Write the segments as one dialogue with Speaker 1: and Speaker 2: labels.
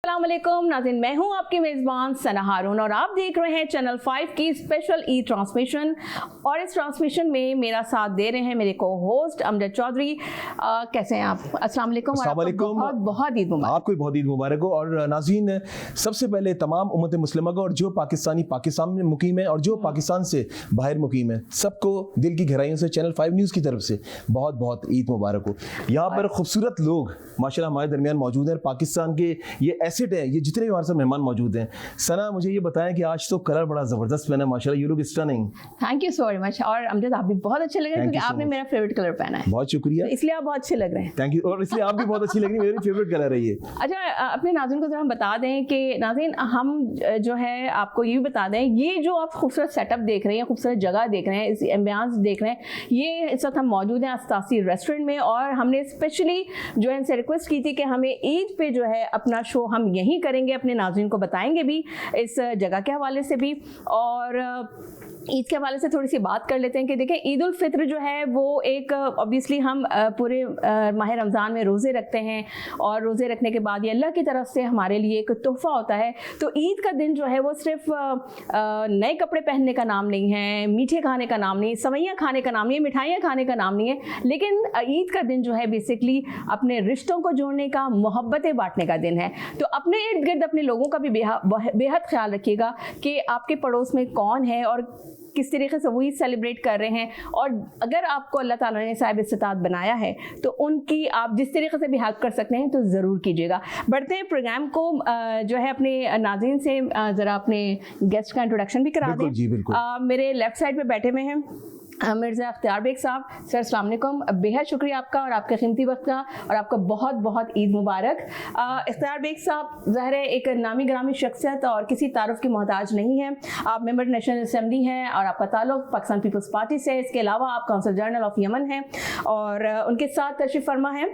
Speaker 1: अस्सलामुअलैकुम नाज़रीन, मैं हूं आपकी मेज़बान सना हारून और आप देख रहे हैं चैनल 5 की स्पेशल ईद ट्रांसमिशन। और इस ट्रांसमिशन में मेरा साथ दे रहे हैं मेरे को होस्ट अमजद चौधरी। कैसे हैं आप? अस्सलाम वालेकुम। बहुत बहुत ईद मुबारक।
Speaker 2: आपको भी बहुत ईद मुबारक हो। और नाज़रीन, सबसे पहले तमाम उम्मत मुस्लिमा को और जो पाकिस्तानी पाकिस्तान में मुकीम है और जो पाकिस्तान से बाहर मुकीम है, सबको दिल की गहराइयों से चैनल 5 न्यूज़ की तरफ से बहुत बहुत ईद मुबारक हो। यहाँ पर खूबसूरत लोग माशाल्लाह हमारे दरमियान मौजूद हैं। पाकिस्तान के ये एसेट है, ये जितने भी हमारे साथ मेहमान मौजूद हैं। सना, मुझे ये बताएं कि आज तो कलर बड़ा ज़बरदस्त पहना है माशाल्लाह, you look stunning.
Speaker 1: Thank you so much. और अमजद, आप भी बहुत अच्छे लग रहे हैं क्योंकि आपने मेरा फेवरेट कलर पहना है।
Speaker 2: बहुत शुक्रिया,
Speaker 1: तो इसलिए आप बहुत अच्छे लग रहे हैं।
Speaker 2: Thank you. और इसलिए आप भी बहुत अच्छी लग रही है, मेरी फेवरेट कलर है ये।
Speaker 1: अच्छा, अपने नाज़रीन को जरा हम बता दें कि नाज़रीन, हम जो है आपको ये भी बता दें, ये जो आप खूबसूरत सेटअप देख रहे हैं, खूबसूरत जगह देख रहे हैं, इस एम्बियंस देख रहे हैं, ये इस वक्त हम मौजूद हैं अस्तासी रेस्टोरेंट में। और हमने स्पेशली जो है इनसे रिक्वेस्ट की थी कि हमें ईद पे जो है अपना शो हम यहीं करेंगे, अपने नाज़रीन को बताएंगे भी इस जगह के हवाले से भी। और ईद के हवाले से थोड़ी सी बात कर लेते हैं कि देखें, ईद उल फित्र जो है वो एक ऑब्वियसली हम पूरे माह रमज़ान में रोज़े रखते हैं और रोज़े रखने के बाद ये अल्लाह की तरफ से हमारे लिए एक तोहफ़ा होता है। तो ईद का दिन जो है वो सिर्फ नए कपड़े पहनने का नाम नहीं है, मीठे खाने का नाम नहीं, सवैयाँ खाने का नाम नहीं है, मिठाइयाँ खाने का नाम नहीं है, लेकिन ईद का दिन जो है बेसिकली अपने रिश्तों को जोड़ने का, मोहब्बतें बांटने का दिन है। तो अपने इर्द गिर्द अपने लोगों का भी बेहद ख्याल रखिएगा कि आपके पड़ोस में कौन है और किस तरीके से वो ईद सेलिब्रेट कर रहे हैं। और अगर आपको अल्लाह ताला ने साहिब इस्तिताअत बनाया है तो उनकी आप जिस तरीके से भी हेल्प कर सकते हैं तो ज़रूर कीजिएगा। बढ़ते हैं प्रोग्राम को, जो है अपने नाज़रीन से ज़रा अपने गेस्ट का इंट्रोडक्शन भी करा दें।
Speaker 2: जी बिल्कुल।
Speaker 1: मेरे लेफ़्ट साइड पे बैठे हुए हैं मिर्ज़ा अख्तियार बेग साहब। सर अस्सलाम वालेकुम, बेहद शुक्रिया आपका और आपके कीमती वक्त का, और आपको बहुत बहुत ईद मुबारक। अख्तियार बेग साहब ज़ाहिर है एक नामी ग्रामी शख्सियत और किसी तारुफ की मोहताज नहीं है। आप मेंबर नेशनल असेंबली हैं और आपका ताल्लुक पाकिस्तान पीपल्स पार्टी से। इसके अलावा आप काउंसिल जनरल ऑफ यमन हैं और उनके साथ तशरीफ़ फरमा है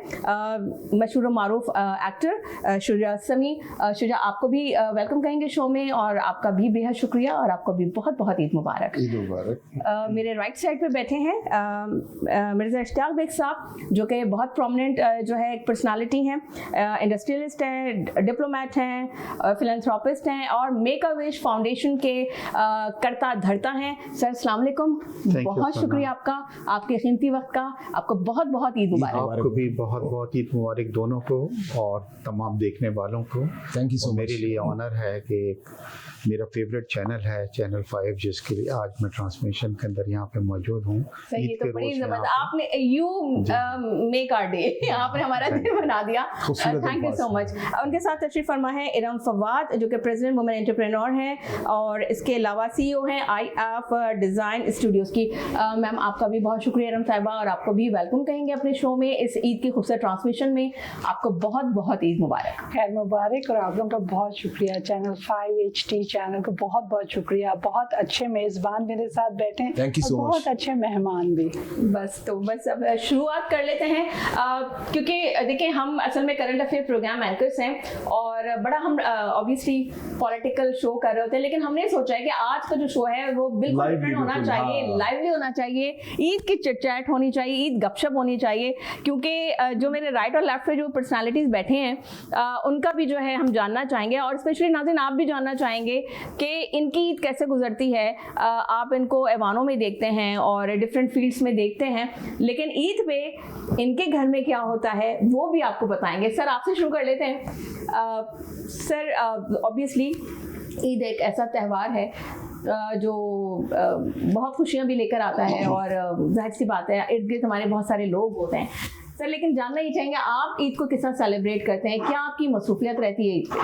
Speaker 1: मशहूर मारूफ एक्टर शुजा समी। शुजा, आपको भी वेलकम कहेंगे शो में और आपका भी बेहद शुक्रिया और आपको भी बहुत बहुत ईद मुबारक।
Speaker 3: ईद मुबारक।
Speaker 1: मेरे राइट साइड पे बैठे हैं मिर्ज़ा इश्तियाक बेग साहब, जो कि बहुत प्रोमिनेंट जो है एक पर्सनालिटी हैं, इंडस्ट्रियलिस्ट हैं, डिप्लोमेट हैं, फिलैंथ्रोपिस्ट हैं और मेक अ विश फाउंडेशन के करता धरता हैं। सर अस्सलाम वालेकुम, बहुत शुक्रिया आपका, आपके कीमती वक्त का। आपको बहुत बहुत ईद मुबारक।
Speaker 3: आपको भी बहुत बहुत ईद मुबारक दोनों को और तमाम देखने वालों को।
Speaker 2: Thank you so much.
Speaker 3: मेरे लिए ऑनर है कि मेरा फेवरेट चैनल है चैनल 5, जिसके लिए आज मैं ट्रांसमिशन के अंदर यहाँ पे मौजूद हूँ।
Speaker 1: सही, तो बड़ी जबरदस्त आपने यू मेक आवर डे, आपने हमारा दिन बना दिया। Thank you so much. उनके साथ तशरीफ फरमा है इरम फवाद, जो कि प्रेसिडेंट वुमेन एंटरप्रेन्योर हैं और इसके अलावा CEO हैं IF डिज़ाइन स्टूडियोज़ की। मैम, आपका भी बहुत शुक्रिया इरम साहिबा, और आपको भी वेलकम कहेंगे अपने शो में इस ईद की खूबसूरत ट्रांसमिशन में। आपको बहुत बहुत ईद मुबारक।
Speaker 4: खैर मुबारक। और आप लोगों का बहुत शुक्रिया, चैनल 5 HD चैनल को बहुत बहुत शुक्रिया। बहुत अच्छे मेज़बान मेरे साथ बैठे हैं,
Speaker 2: थैंक यू सो मच।
Speaker 4: बहुत अच्छे मेहमान भी।
Speaker 1: बस अब शुरुआत कर लेते हैं, क्योंकि देखिए हम असल में करंट अफेयर प्रोग्राम एंकर्स हैं और बड़ा हम ऑब्वियसली पॉलिटिकल शो कर रहे होते हैं, लेकिन हमने सोचा है कि आज का जो शो है वो बिल्कुल डिफरेंट होना चाहिए, लाइवली होना चाहिए, ईद की चिटचैट होनी चाहिए, ईद गपशप होनी चाहिए। क्योंकि जो मेरे राइट और लेफ्ट पे जो पर्सनालिटीज़ बैठे हैं उनका भी जो है हम जानना चाहेंगे, और स्पेशली नाज़रीन आप भी जानना चाहेंगे कि इनकी ईद कैसे गुजरती है। आप इनको ऐवानों में देखते हैं और डिफरेंट फील्ड्स में देखते हैं, लेकिन ईद पे इनके घर में क्या होता है वो भी आपको बताएंगे। सर, आपसे शुरू कर लेते हैं। सर, ऑब्वियसली ईद एक ऐसा त्यौहार है जो बहुत खुशियाँ भी लेकर आता है और जाहिर सी बात है इर्द गिर्द हमारे बहुत सारे लोग होते हैं। सर, लेकिन जानना ही चाहेंगे आप ईद को किस तरह सेलिब्रेट करते हैं, क्या आपकी मसरूफियत रहती है ईद पे?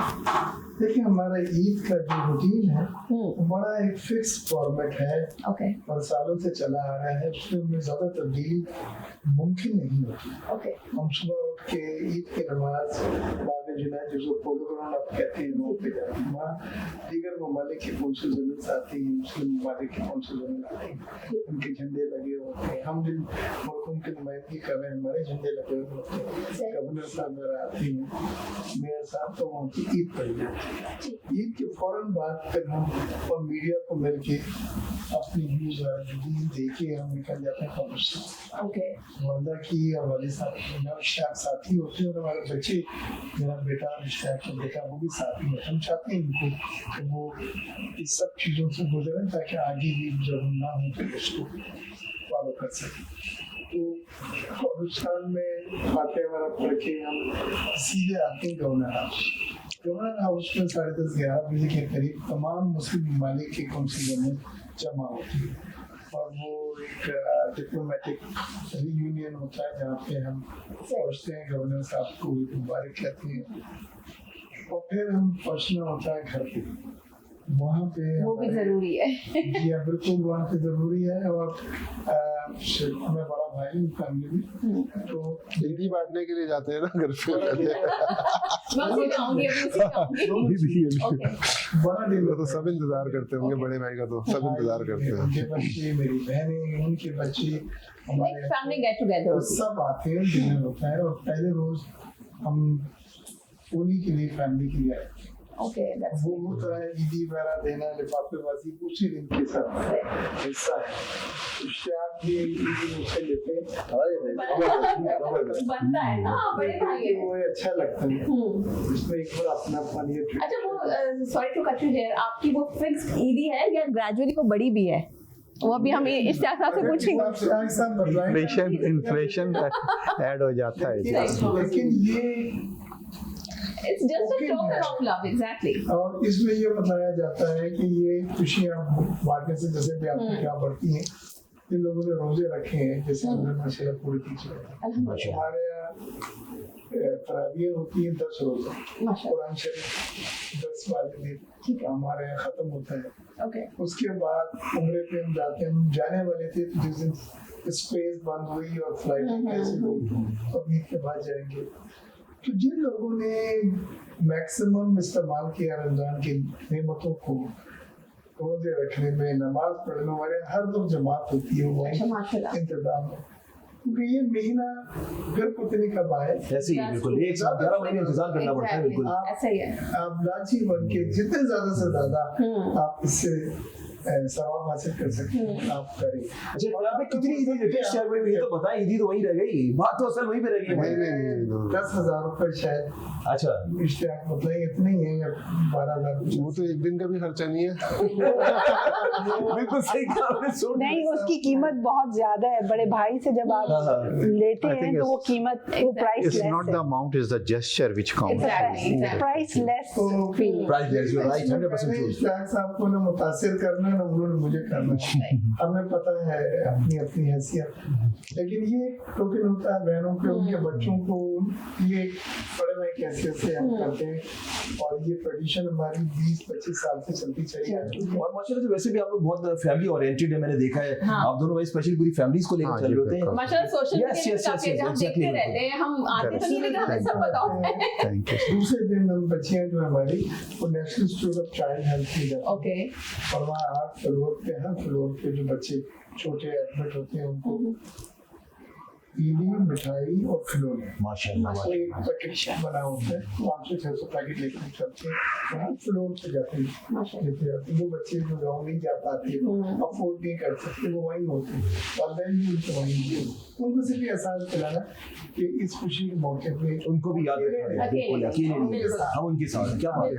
Speaker 5: देखिए, हमारा ईद का जो रूटीन है वो बड़ा एक फिक्स फॉर्मेट है और सालों से चला आ रहा है, उसमें ज़्यादा तब्दीली मुमकिन नहीं होती। हम सुबह उठ के ईद की नमाज बाग जुनैद, जिसको पोलो ग्राउंड आप कहते हैं, वहाँ पे जाते हैं। वहाँ दीगर ममालिक के कौंसल जनरल्स आते हैं, मुस्लिम ममालिक के कौंसल जनरल आते हैं, उनके झंडे लगे होते हैं। हम जिन मुल्कों की नुमाइंदगी कर रहे हैं हमारे झंडे लगे हुए होते हैं। गवर्नर साहब वगैरह आते हैं, मेयर साहब, तो वहाँ की ईद पड़ जाती है। ईद के फौरन बाद फिर हम और मीडिया को मिलके अपनी न्यूज़ देके हम निकल जाते हैं कॉमर्स। वालदा की और वाले साहब साथी होते हैं और हमारे बच्चे जनाब बेटा इश्तियाक का बेटा वो भी साथ में, हम चाहते हैं इनको कि वो इस सब चीज़ों से गुजरें ताकि आगे भी जब हम ना हो तो उसको फॉलो कर सकें। तो कब्रिस्तान में फातिहा वगैरह पढ़ के हम सीधे आते हैं गवर्नर हाउस। गवर्नर हाउस में 10:30-11 बजे के करीब तमाम मुस्लिम ममालिक के कौंसिलों में जमा होती है और वो एक डिप्लोमेटिक रीयूनियन होता है जहाँ पे हम पहुँचते हैं, गवर्नर साहब को मुबारक कहते हैं और फिर हम पहुँचना होता है घर पे। वहाँ पे
Speaker 1: वो भी जरूरी है।
Speaker 5: जी हाँ, बिल्कुल वहाँ पे ज़रूरी है। और मैं बड़ा भाई हूँ फैमिली में, तो
Speaker 6: ईदी बांटने के लिए जाते हैं ना घर पे।
Speaker 1: मैं उसे कहूँगी, अभी उसे कहूँगी।
Speaker 5: बड़ा दिन
Speaker 6: तो सब इंतजार करते होंगे, बड़े भाई का तो सब इंतजार करते हैं।
Speaker 5: उनके बच्चे, मेरी बहनें, उनके बच्चे, हमारे
Speaker 1: फैमिली गेट टुगेदर
Speaker 5: सब आते हैं, डिनर होता है। और पहले रोज हम उन्हीं के लिए, फैमिली के लिए आए।
Speaker 1: ओके,
Speaker 5: वो होता है ईदी वगैरह देना, लिफाफेबाजी उसी दिन के साथ हिस्सा है। इश्तियाक भी ईदी मुझसे लेते हैं,
Speaker 1: बनता है ना, बड़े भाई है।
Speaker 5: वो अच्छा लगता है, इसमें एक बार अपना पानी।
Speaker 1: अच्छा, वो sorry to cut you here, आपकी वो फिक्स्ड ईदी है या ग्रेजुअली वो बड़ी भी है? वो अभी हम इश्तियाक साहब से पूछेंगे।
Speaker 3: इन्फ्लेशन ऐड हो जाता है।
Speaker 5: लेकिन ये
Speaker 1: It's just a token of love, exactly.
Speaker 5: और इसमें ये बताया जाता है कि ये खुशियाँ बांटने से जैसे भी आपकी क्या बढ़ती हैं। जिन लोगों ने रोजे रखे हैं, जैसे हमने माशाल्लाह पूरे टीचर हमारे यहाँ तरावियाँ होती हैं 10 रोजा, कुरान शरीफ 10 वाले दिन हमारे यहाँ खत्म होता है। उसके बाद उम्रे पे हम जाते हैं, हम जाने वाले थे तो जिस दिन स्पेस बंद हुई और फ्लाइट कैंसिल हुई तो ईद के बाद जाएंगे। तो जिन लोगों ने मैक्सिमम इस्तेमाल किया रमजान की नेमतों को, रोजे रखने में, नमाज पढ़ने, हमारे हर दो जमात होती है, वो इंतजाम है। क्योंकि ये महीना फिर पता नहीं कब आए,
Speaker 2: ऐसे ही बिल्कुल एक साथ 11 महीने इंतजार करना पड़ता है। बिल्कुल
Speaker 1: ऐसा ही है।
Speaker 5: आप लालची बन के जितने ज्यादा से ज्यादा आप इससे सवाब हासिल कर सकते हैं, आप करें।
Speaker 2: अच्छा, यहाँ पे कितनी ईदी देते हैं शेयर में? ये तो बताएं, ईदी तो वहीं रह गई, बात तो असल वहीं पे रह गई।
Speaker 6: नहीं
Speaker 5: 10,000 रुपए शायद।
Speaker 2: अच्छा,
Speaker 5: इश्तियाक मतलब इतने ही है या 12,000?
Speaker 6: वो तो एक दिन का भी खर्चा नहीं है।
Speaker 2: बिल्कुल सही कहा आपने।
Speaker 4: नहीं, उसकी कीमत बहुत ज्यादा है। बड़े भाई से जब आप लेते हैं तो वो कीमत, वो price
Speaker 3: It's not the amount, it's the gesture which counts.
Speaker 4: Priceless feeling.
Speaker 2: Priceless, you are right, 100% true.
Speaker 5: Ishtiaq साहब को ना मुतासिर करना है ना उन्होंने मुझे करना है। हमें पता है अपनी अपनी हैसियत, लेकिन ये टोकन होता है बहनों के, उनके बच्चों को ये बड़े भाई की हैसियत से हम करते हैं। और ये ट्रेडिशन हमारी 20-25 साल से चलती चली आ रही है।
Speaker 2: और माशाल्लाह से वैसे भी आप लोग बहुत फैमिली ओरिएंटेड है, मैंने देखा है। आप दोनों भाई स्पेशली पूरी फैमिलीज को लेकर चल रहे होते हैं।
Speaker 1: माशाल्लाह सोशल मीडिया पे काफी हम देखते रहते हैं, हम आते तो नहीं लेकिन हमें सब पता होता है।
Speaker 3: Thank you.
Speaker 5: दूसरे दिन हम बच्चियां जो हमारी वो national institute of child health की जाती है।
Speaker 1: ओके,
Speaker 5: और वहाँ 8 फ्लोर पे, हर फ्लोर पे जो बच्चे छोटे एडमिट होते हैं उनको ईदी, मिठाई और खिलौने
Speaker 2: माशाल्लाह
Speaker 5: एक पैकेट बना होता है, 500-600 पैकेट लेकर चलते हैं, हर फ्लोर पे जाते हैं, लेते जाते हैं। वो बच्चे जो गाँव नहीं जा पाते, अफोर्ड नहीं कर सकते, वो वहीं होते हैं, वालिदैन भी उनके वहीं होते हैं। उनको सिर्फ एहसास दिलाना कि इस खुशी के मौके पे
Speaker 2: उनको भी याद रखना है। बिल्कुल अकेले नहीं, हम उनके साथ। क्या बात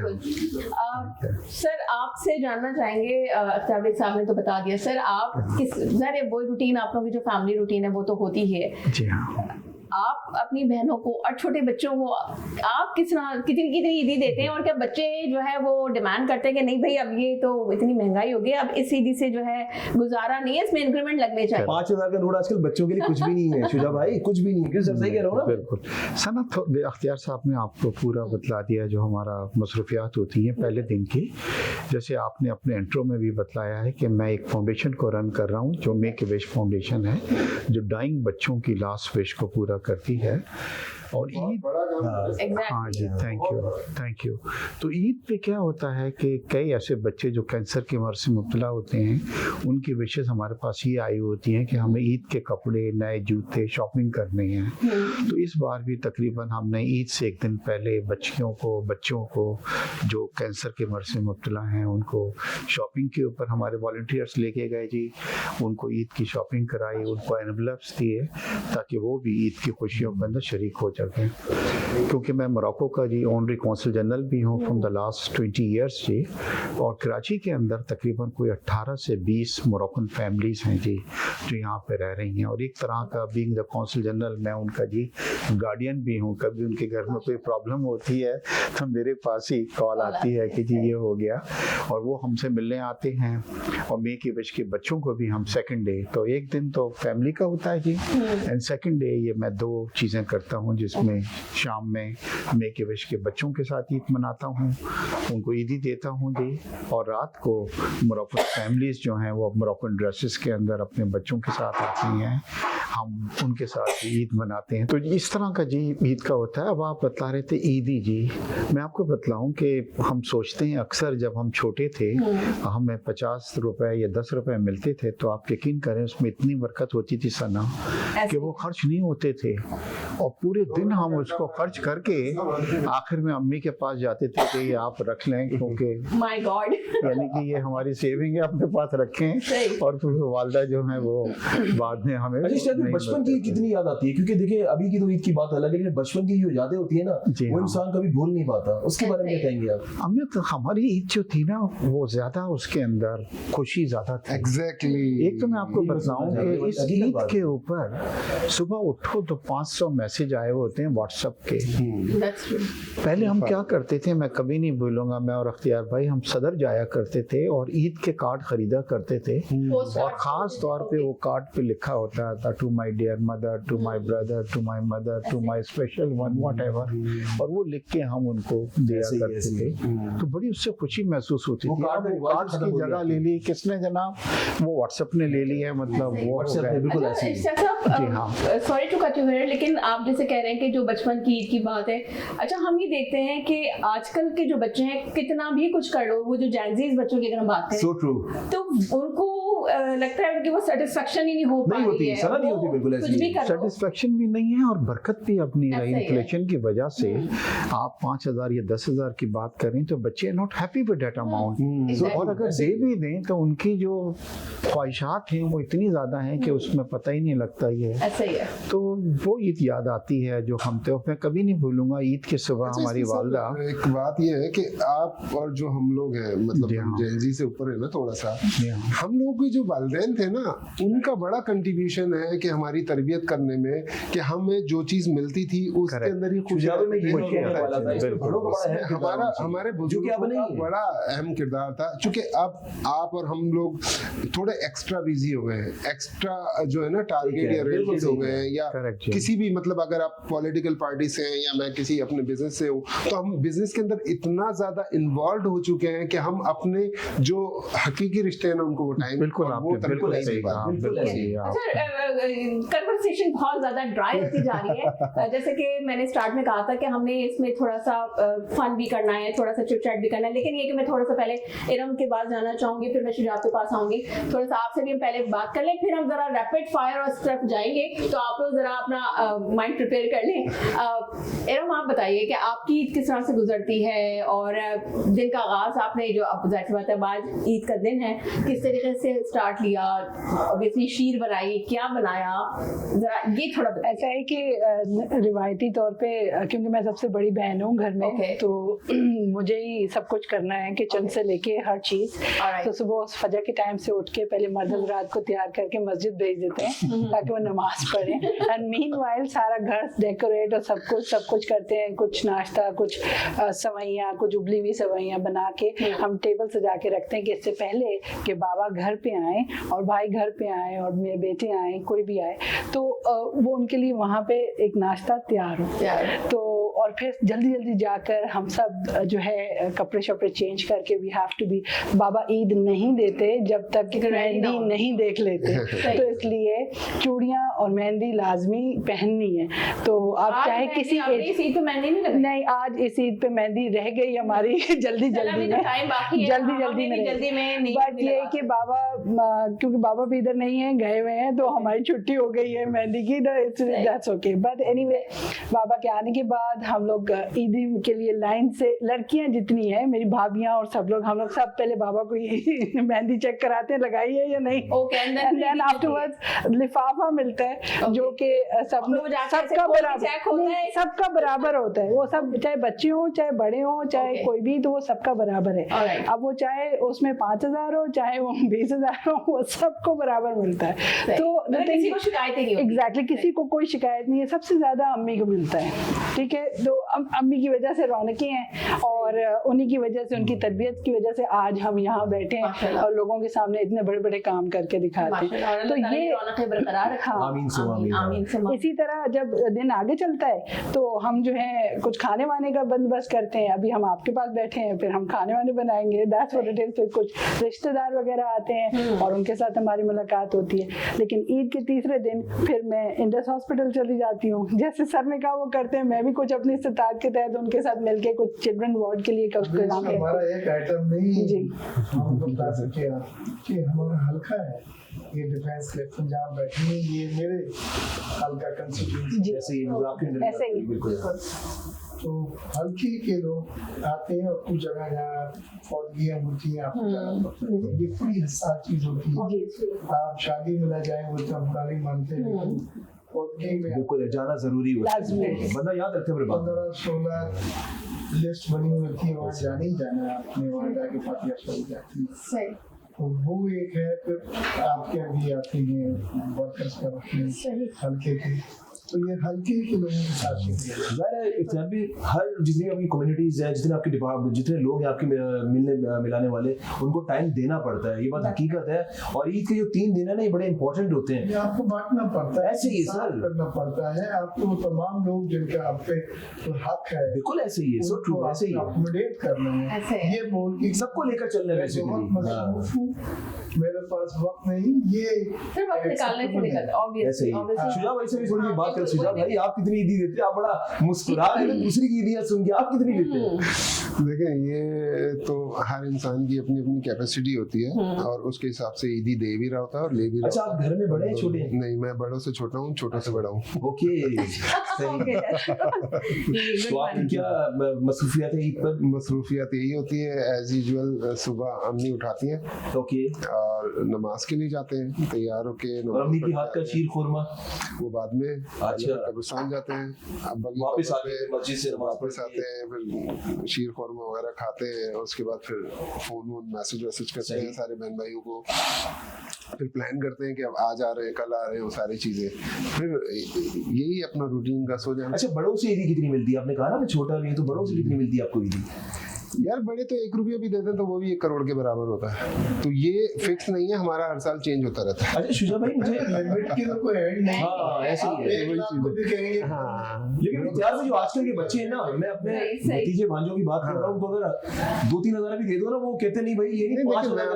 Speaker 2: है।
Speaker 1: सर आपसे जानना चाहेंगे, जावेद साहब ने तो बता दिया, सर आप किस ज़ाहिर वो रूटीन, आप लोगों की जो फैमिली रूटीन है वो तो होती ही है।
Speaker 3: जी हाँ,
Speaker 1: आप अपनी बहनों को और छोटे बच्चों को आप कितनी ईदी देते हैं? और क्या बच्चे जो है वो डिमांड करते हैं कि नहीं भाई अब ये तो इतनी महंगाई हो गई, अब इस ईदी से जो है गुजारा नहीं है, इसमें इंक्रीमेंट लगने चाहिए।
Speaker 2: 5,000 का नोट आजकल बच्चों के लिए कुछ भी नहीं है शुजा भाई, कुछ भी नहीं है। क्यों सर, सही कह रहा हूँ ना?
Speaker 3: बिल्कुल। सनत अख्तियार साहब ने आपको पूरा बतला दिया जो हमारा मसरूफियात होती हैं पहले दिन की। जैसे आपने अपने इंट्रो में भी बतलाया है कि मैं एक फाउंडेशन को रन कर रहा हूँ जो मेक ए विश फाउंडेशन है, जो डाइंग बच्चों की लास्ट विश को पूरा करती है। और ईद
Speaker 6: बड़ा काम।
Speaker 3: हाँ जी, थैंक यू। तो ईद पे क्या होता है कि कई ऐसे बच्चे जो कैंसर की मर्ज से मुब्तला होते हैं, उनकी विशेष हमारे पास ये आई होती हैं कि हमें ईद के कपड़े, नए जूते, शॉपिंग करने हैं। तो इस बार भी तकरीबन हमने ईद से एक दिन पहले बच्चों को जो कैंसर के मर्ज से मुब्तला हैं उनको शॉपिंग के ऊपर हमारे वॉलंटियर्स लेके गए जी, उनको ईद की शॉपिंग कराई, उनको एनवलप्स दिए ताकि वो भी ईद की खुशियों के अंदर शरीक हो जगह, क्योंकि मैं मोरक्को का जी ऑनरी कौंसल जनरल भी हूँ फ्रॉम द लास्ट 20 ईयर्स जी, और कराची के अंदर तकरीबन कोई 18 से 20 मोरक्कन फैमिलीज हैं जी जो यहाँ पे रह रही हैं, और एक तरह का बीइंग द कौंसल जनरल मैं उनका जी गार्डियन भी हूँ। कभी उनके घर में कोई प्रॉब्लम होती है तो मेरे पास ही कॉल आती है कि जी ये हो गया, और वो हमसे मिलने आते हैं। और मेक ए विश के बच्चों को भी हम सेकंड डे, तो एक दिन तो फैमिली का होता है जी, एंड सेकंड डे ये मैं 2 चीज़ें करता हूँ, जिसमें शाम में मेक ए विश के बच्चों के साथ ईद मनाता हूँ, उनको ईदी देता हूँ जी, और रात को मोरक्कन फैमिलीज जो हैं वो मोरक्कन ड्रेसेस के अंदर अपने बच्चों के साथ आती हैं, हम उनके साथ ईद मनाते हैं। तो इस तरह का जी ईद का होता है। अब आप बता रहे थे ईदी जी, मैं आपको बतलाऊं कि हम सोचते हैं अक्सर जब हम छोटे थे हमें 50 रुपए या 10 रुपए मिलते थे, तो आप यकीन करें उसमें इतनी बरकत होती थी सना कि वो खर्च नहीं होते थे, और पूरे दिन हम उसको खर्च करके आखिर में अम्मी के पास जाते थे कि ये आप रख लें, क्योंकि
Speaker 1: माय गॉड
Speaker 3: यानी कि ये हमारी सेविंग है, अपने पास रखें, और फिर वालदा जो है वो बाद में हमें
Speaker 2: बचपन की कितनी याद आती है, क्योंकि देखिए अभी की तो ईद की बात अलग है, लेकिन बचपन की जो यादें होती है ना वो इंसान कभी भूल नहीं पाता। उसके बारे में क्या कहेंगे आप?
Speaker 3: हमने तो हमारी ईद जो थी ना वो ज्यादा, उसके अंदर खुशी ज्यादा थी।
Speaker 6: एग्जैक्टली।
Speaker 3: एक तो मैं आपको बताऊं कि इस ईद के ऊपर सुबह उठो तो 500 मैसेज आए होते हैं व्हाट्सएप के। पहले हम क्या करते थे, मैं कभी नहीं भूलूंगा, मैं और अख्तियार भाई हम सदर जाया करते थे और ईद के कार्ड खरीदा करते थे, और खास तौर पे वो कार्ड पे लिखा होता था to my dear mother, to my brother, to my mother, to my special one, whatever, और वो लिख के हम उनको दिया करते थे। तो बड़ी उससे खुशी महसूस होती थी। अब वो कार्ड की जगह ले ली किसने जनाब, वो व्हाट्सएप ने ले ली है, मतलब वो
Speaker 2: बिल्कुल ऐसे
Speaker 3: जी हाँ।
Speaker 1: Sorry to cut you here, लेकिन आप जैसे कह रहे हैं कि जो बचपन की ईद की बात है, अच्छा हम ये देखते हैं कि आजकल के जो बच्चे हैं कितना भी कुछ कर लो, वो जो जेनजीज बच्चों की अगर हम बात करें
Speaker 2: सो ट्रू,
Speaker 1: तो उनको लगता है कि वो सेटिस्फेक्शन ही नहीं हो पा रही है,
Speaker 2: सलाह नहीं होती, बिल्कुल ऐसी
Speaker 1: कुछ भी कर लो।
Speaker 3: सेटिस्फेक्शन भी नहीं है और बरकत भी अपनी रही इन्फ्लेशन की वजह से। आप 5,000 या 10,000 की बात करें तो बच्चे not happy with that amount, और अगर दे भी दें तो उनकी जो ख्वाहिशात हैं वो इतनी ज्यादा हैं कि उसमें पता ही नहीं लगता ये
Speaker 1: ऐसा ही है।
Speaker 3: तो वो ईद याद आती है जो हम तो मैं कभी नहीं भूलूंगा। ईद के सुबह हमारी वालदा,
Speaker 6: एक बात ये है कि आप और जो हम लोग हैं, मतलब जेनजी से ऊपर है ना थोड़ा सा, हम लोग के जो वालिदैन थे ना उनका बड़ा कंट्रीब्यूशन है कि हमारी तरबियत करने में, कि हमें जो चीज मिलती थी उसके अंदर ही खुशी, हमारे बुजुर्गों का बड़ा अहम किरदार था। चूंकि अब आप और हम लोग थोड़े एक्स्ट्रा बिजी हो गए हैं, एक्स्ट्रा जो है ना टारगेट या रेलिस हो गए हैं, या किसी भी मतलब अगर आप पॉलिटिकल पार्टी से हैं या मैं किसी अपने बिजनेस से हूँ, तो हम बिजनेस के अंदर इतना ज्यादा इन्वॉल्व हो चुके हैं कि हम अपने जो हकीकी रिश्ते हैं ना उनको वो टाइम
Speaker 1: कन्वर्सेशन बहुत ज्यादा ड्राई होती जा रही है। जैसे कि मैंने स्टार्ट में कहा था कि हमने इसमें थोड़ा सा फन भी करना है, थोड़ा सा चिट चैट भी करना है, लेकिन ये कि मैं थोड़ा सा पहले इरम के पास जाना चाहूंगी, फिर मैं शुजात के पास आऊंगी, थोड़ा सा आपसे भी हम पहले बात कर लें, फिर हम जरा रैपिड फायर और तरफ जाएंगे, तो आप लोग जरा अपना माइंड प्रिपेयर कर लें। इरम आप बताइए कि आपकी ईद किस तरह से गुजरती है, और दिन का आगाज आपने जो अब जाहिर सी बात है आज ईद का दिन है, किस तरीके से स्टार्ट लिया, ऑब्वियसली शीर बनाई, क्या बनाया, जरा ये थोड़ा
Speaker 4: ऐसा है कि रिवायती तौर पे क्योंकि मैं सबसे बड़ी बहन हूँ घर में, तो मुझे ही सब कुछ करना है, किचन से लेके हर चीज। तो सुबह फजर के टाइम से उठ के पहले मर्द हज़रात को तैयार करके मस्जिद भेज देते हैं ताकि वो नमाज पढ़ें, एंड मीनवाइल सारा घर डेकोरेट और सब कुछ करते हैं, कुछ नाश्ता, कुछ सवैयाँ, कुछ उबली हुई सवैयाँ बना के हम टेबल सजा के रखते हैं कि इससे पहले कि बाबा घर पे आए और भाई घर पे आए और मेरे बेटे आए, कोई भी आए, तो वो उनके लिए वहाँ पे एक नाश्ता तैयार हो। तो और फिर जल्दी जल्दी जाकर हम सब जो है कपड़े शपड़े चेंज करके वी हैव टू बी, बाबा ईद नहीं देते जब तक कि मेहंदी नहीं देख लेते, तो इसलिए चूड़ियाँ और मेहंदी लाजमी पहननी है। तो आप चाहे किसी
Speaker 1: ईद पे मेहंदी
Speaker 4: नहीं, आज इस ईद पे मेहंदी रह गई हमारी जल्दी में, बट ये कि बाबा, क्योंकि बाबा भी इधर नहीं है, गए हुए हैं, तो हमारी छुट्टी हो गई है मेहंदी की, दैट्स ओके। बट एनीवे बाबा के आने के बाद हम लोग ईदी के लिए लाइन से, लड़कियां जितनी है मेरी भाभियां और सब लोग, हम लोग सब पहले बाबा को मेहंदी चेक कराते हैं लगाई है या नहीं, एंड देन आफ्टरवर्ड्स लिफाफा मिलता है जो कि सबका बराबर होता है, वो सब चाहे बच्चे हो चाहे बड़े हो चाहे कोई भी, तो वो सबका बराबर है। अब वो चाहे उसमें 5,000 हो चाहे वो 20,000 हो, वो सबको बराबर मिलता है। तो
Speaker 1: किसी को शिकायत नहीं,
Speaker 4: एग्जैक्टली किसी को कोई शिकायत नहीं है, सबसे ज्यादा अम्मी को मिलता है, ठीक है। तो अम्मी की वजह से रौनकें हैं और उन्हीं की वजह से, उनकी तरबियत की वजह से आज हम यहाँ बैठे हैं और लोगों के सामने इतने बड़े बड़े काम करके दिखाते हैं। तो ये बरकरार रखा। इसी तरह जब दिन आगे चलता है तो हम जो है कुछ खाने वाने का बंदोबस्त करते हैं। अभी हम आपके पास बैठे हैं, फिर हम खाने वाने बनाएंगे, दैट्स व्हाट इट इज। फिर कुछ रिश्तेदार वगैरह आते हैं और उनके साथ हमारी मुलाकात होती है। लेकिन ईद के तीसरे दिन फिर मैं इंडस हॉस्पिटल चली जाती हूँ, जैसे सर ने कहा वो करते हैं, मैं भी कुछ अपनी इस्तात के तहत उनके साथ मिलके कुछ चिल्ड्रन वार्ड के लिए कुछ काम
Speaker 5: हमारा एक आइटम नहीं जी हम बता सके कि हमारा हल्का है ये डिफेंस कलेक्शन जहाँ बैठी है, ये मेरे हल्का कंस्टिट्यूएंसी
Speaker 4: ऐसे ही बिल्कुल।
Speaker 5: तो हल्की के लोग आते हैं और कुछ जगह जहाँ फौजियाँ होती हैं आपको जाना पड़ता है, ये बड़ी हसास चीज होती है। आप शादी में ना जाए वो तो हम गाली मानते हैं,
Speaker 2: बिल्कुल जाना जरूरी होता है, बंदा याद रखते हैं।
Speaker 5: 15-16 लिस्ट बनी हुई थी, वहाँ जाना ही जाना है, आपने वहाँ जाके फातिहा पढ़ी जाती है। तो वो एक है। फिर आपके अभी आते हैं वर्कर्स का हल्के के, तो ये हल्के के लोगों के साथ
Speaker 2: भी हर जितनी आपकी कम्युनिटीज है, जितने आपके डिपार्टमेंट, जितने लोग हैं आपके मिलने मिलाने वाले, उनको टाइम देना पड़ता है, ये बात हकीकत है। और ईद के जो 3 दिन है ना, ये बड़े इंपॉर्टेंट होते हैं,
Speaker 5: आपको बांटना पड़ता है,
Speaker 2: ऐसे ही सर
Speaker 5: करना पड़ता है आपको, तमाम लोग जिनका आप पे हक है,
Speaker 2: बिल्कुल ऐसे ही है, सो ट्रू, ऐसे ही
Speaker 5: अकोमोडेट करना है, ये बोल के
Speaker 2: सबको लेकर चलने में
Speaker 5: मेरे पास वक्त नहीं, ये
Speaker 1: सिर्फ वक्त निकालने से लेकर ऑब्वियसली।
Speaker 2: शुजा भाई से भी थोड़ी बात कर। शुजा भाई आप कितनी ईदी देते हैं? आप बड़ा मुस्कुरा रहे हैं दूसरी की ईदियां सुन के, आप कितनी देते हैं?
Speaker 6: देखें, ये तो हर इंसान की अपनी अपनी कैपेसिटी होती है और उसके हिसाब से ईदी दे भी रहा होता है और ले भी रहा होता है।
Speaker 2: अच्छा, आप घर में बड़े हैं छोटे हैं?
Speaker 6: नहीं, मैं बड़ों से छोटा हूँ, छोटों से बड़ा हूँ।
Speaker 2: ओके, सही। तो आपकी क्या मसरूफियत है ईद पर?
Speaker 6: मसरूफियत यही होती है एज यूजुअल, सुबह अम्मी उठाती हैं
Speaker 2: ओके
Speaker 6: और नमाज के लिए जाते हैं, तैयार होके
Speaker 2: अम्मी की हाथ का शीर खुरमा
Speaker 6: वो बाद में,
Speaker 2: अच्छा,
Speaker 6: कब्रिस्तान जाते हैं,
Speaker 2: वापस आते हैं मस्जिद से,
Speaker 6: वापस आते हैं, फिर शीर खुरमा वगैरह खाते हैं, उसके बाद फिर फोन मैसेज करते हैं सारे बहन भाइयों को, फिर प्लान करते हैं कि अब आज आ रहे हैं, कल आ रहे हैं, वो सारी चीजें, फिर यही अपना रूटीन का सो जाना।
Speaker 2: अच्छा, बड़ों से ईदी कितनी मिलती है? आपने कहा ना मैं छोटा भी हूं, तो बड़ों से कितनी मिलती है आपको ईदी?
Speaker 6: यार बड़े तो 1 रुपया भी देते हैं तो वो भी 1 करोड़ के बराबर होता है, तो ये फिक्स नहीं है, हमारा हर साल चेंज होता रहता है।
Speaker 2: अच्छा शुजा भाई, मुझे
Speaker 5: लिमिट की तो कोई एंड नहीं।
Speaker 2: हाँ, ऐसे ही है, वही चीज है। हाँ, लेकिन यार जो आजकल के बच्चे हैं ना, मैं अपने भतीजे भांजों की बात कर रहा हूँ, तो अगर 2-3 हजार भी दे दो ना, वो कहते नहीं भाई ये नहीं, 5 हजार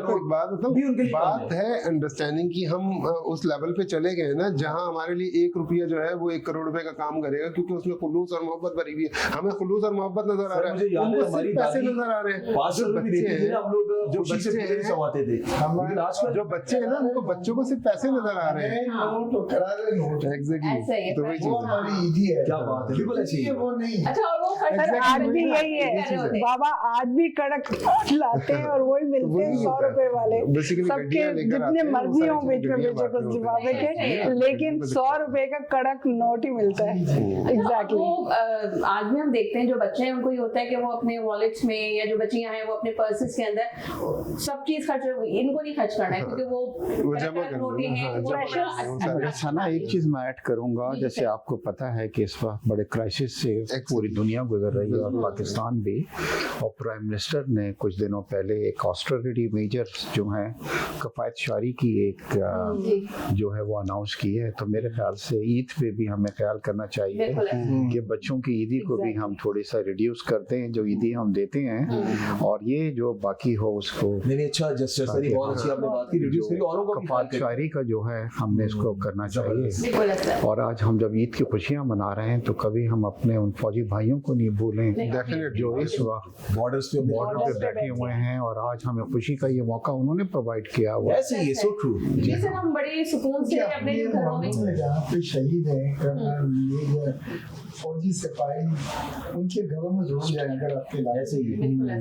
Speaker 6: बात है अंडरस्टैंडिंग की। हम उस लेवल पे चले गए ना जहाँ हमारे लिए 1 रुपया जो है वो 1 करोड़ रुपए का काम करेगा, क्योंकि उसमें खुलूस और मोहब्बत भरी हुई है। हमें खुलूस और मोहब्बत नजर आ रहा है, उनको सिर्फ पैसे नजर आ रहे हैं।
Speaker 2: 500 रुपए देते थे ना हम लोग, जो बच्चे समाते थे, लेकिन आजकल
Speaker 6: जो बच्चे हैं ना, उनको बच्चों को सिर्फ पैसे नजर आ रहे हैं।
Speaker 5: एग्जैक्टली,
Speaker 6: तो वही चीज
Speaker 5: हमारी ईदी है।
Speaker 2: क्या बात है, बिल्कुल ऐसी है
Speaker 5: वो नहीं।
Speaker 1: अच्छा, और वो
Speaker 4: आज भी यही है, बाबा आज भी कड़क लाते हैं और वही मिलते हैं 100 रुपए वाले, सबके जितने मर्जी हो बीच में बेचे कुछ जिम्बाब्वे के, लेकिन 100 रुपए का कड़क नोट ही मिलता है।
Speaker 1: एग्जैक्टली। आज भी हम देखते हैं जो बच्चे हैं उनको ये होता है कि वो अपने वॉलेट्स में, या जो बच्चियां हैं वो अपने पर्सेस के अंदर सब चीज खर्च, इनको नहीं खर्च करना है क्योंकि वो
Speaker 6: जमा
Speaker 1: करना है।
Speaker 3: अच्छा ना, एक चीज मैं ऐड करूंगा, जैसे आपको पता है कि इस वक्त बड़े क्राइसिस से पूरी दुनिया गुजर रही है और पाकिस्तान भी, और प्राइम मिनिस्टर ने कुछ दिनों पहले एक ऑस्टेरिटी मेजर्स जो है कफायत शारी की एक जो है वो अनाउंस की है। तो मेरे ख्याल से ईद पे भी हमें ख्याल करना चाहिए कि बच्चों की ईदी को भी हम थोड़ी सा रिड्यूस करते हैं, जो ईदी हम देते होते हैं और ये जो बाकी हो उसको
Speaker 2: नहीं अच्छा जस्ट बहुत अच्छी आपने बात की, रिड्यूस करके औरों को
Speaker 3: कफात शायरी का जो है हमने इसको करना चाहिए। और आज हम जब ईद की खुशियां मना रहे हैं तो कभी हम अपने उन फौजी भाइयों को नहीं भूलें जो इस वक्त बॉर्डर पे बैठे हुए हैं और आज हमें खुशी का ये मौका उन्होंने प्रोवाइड किया हुआ है।
Speaker 2: ऐसे ही सो ट्रू
Speaker 1: जी सर, हम बड़े सुकून से अपने घरों में
Speaker 5: जहाँ पे शहीद हैं फौजी सिपाही, उनके घरों में जरूर जाए अगर आपके
Speaker 2: ऐसे ही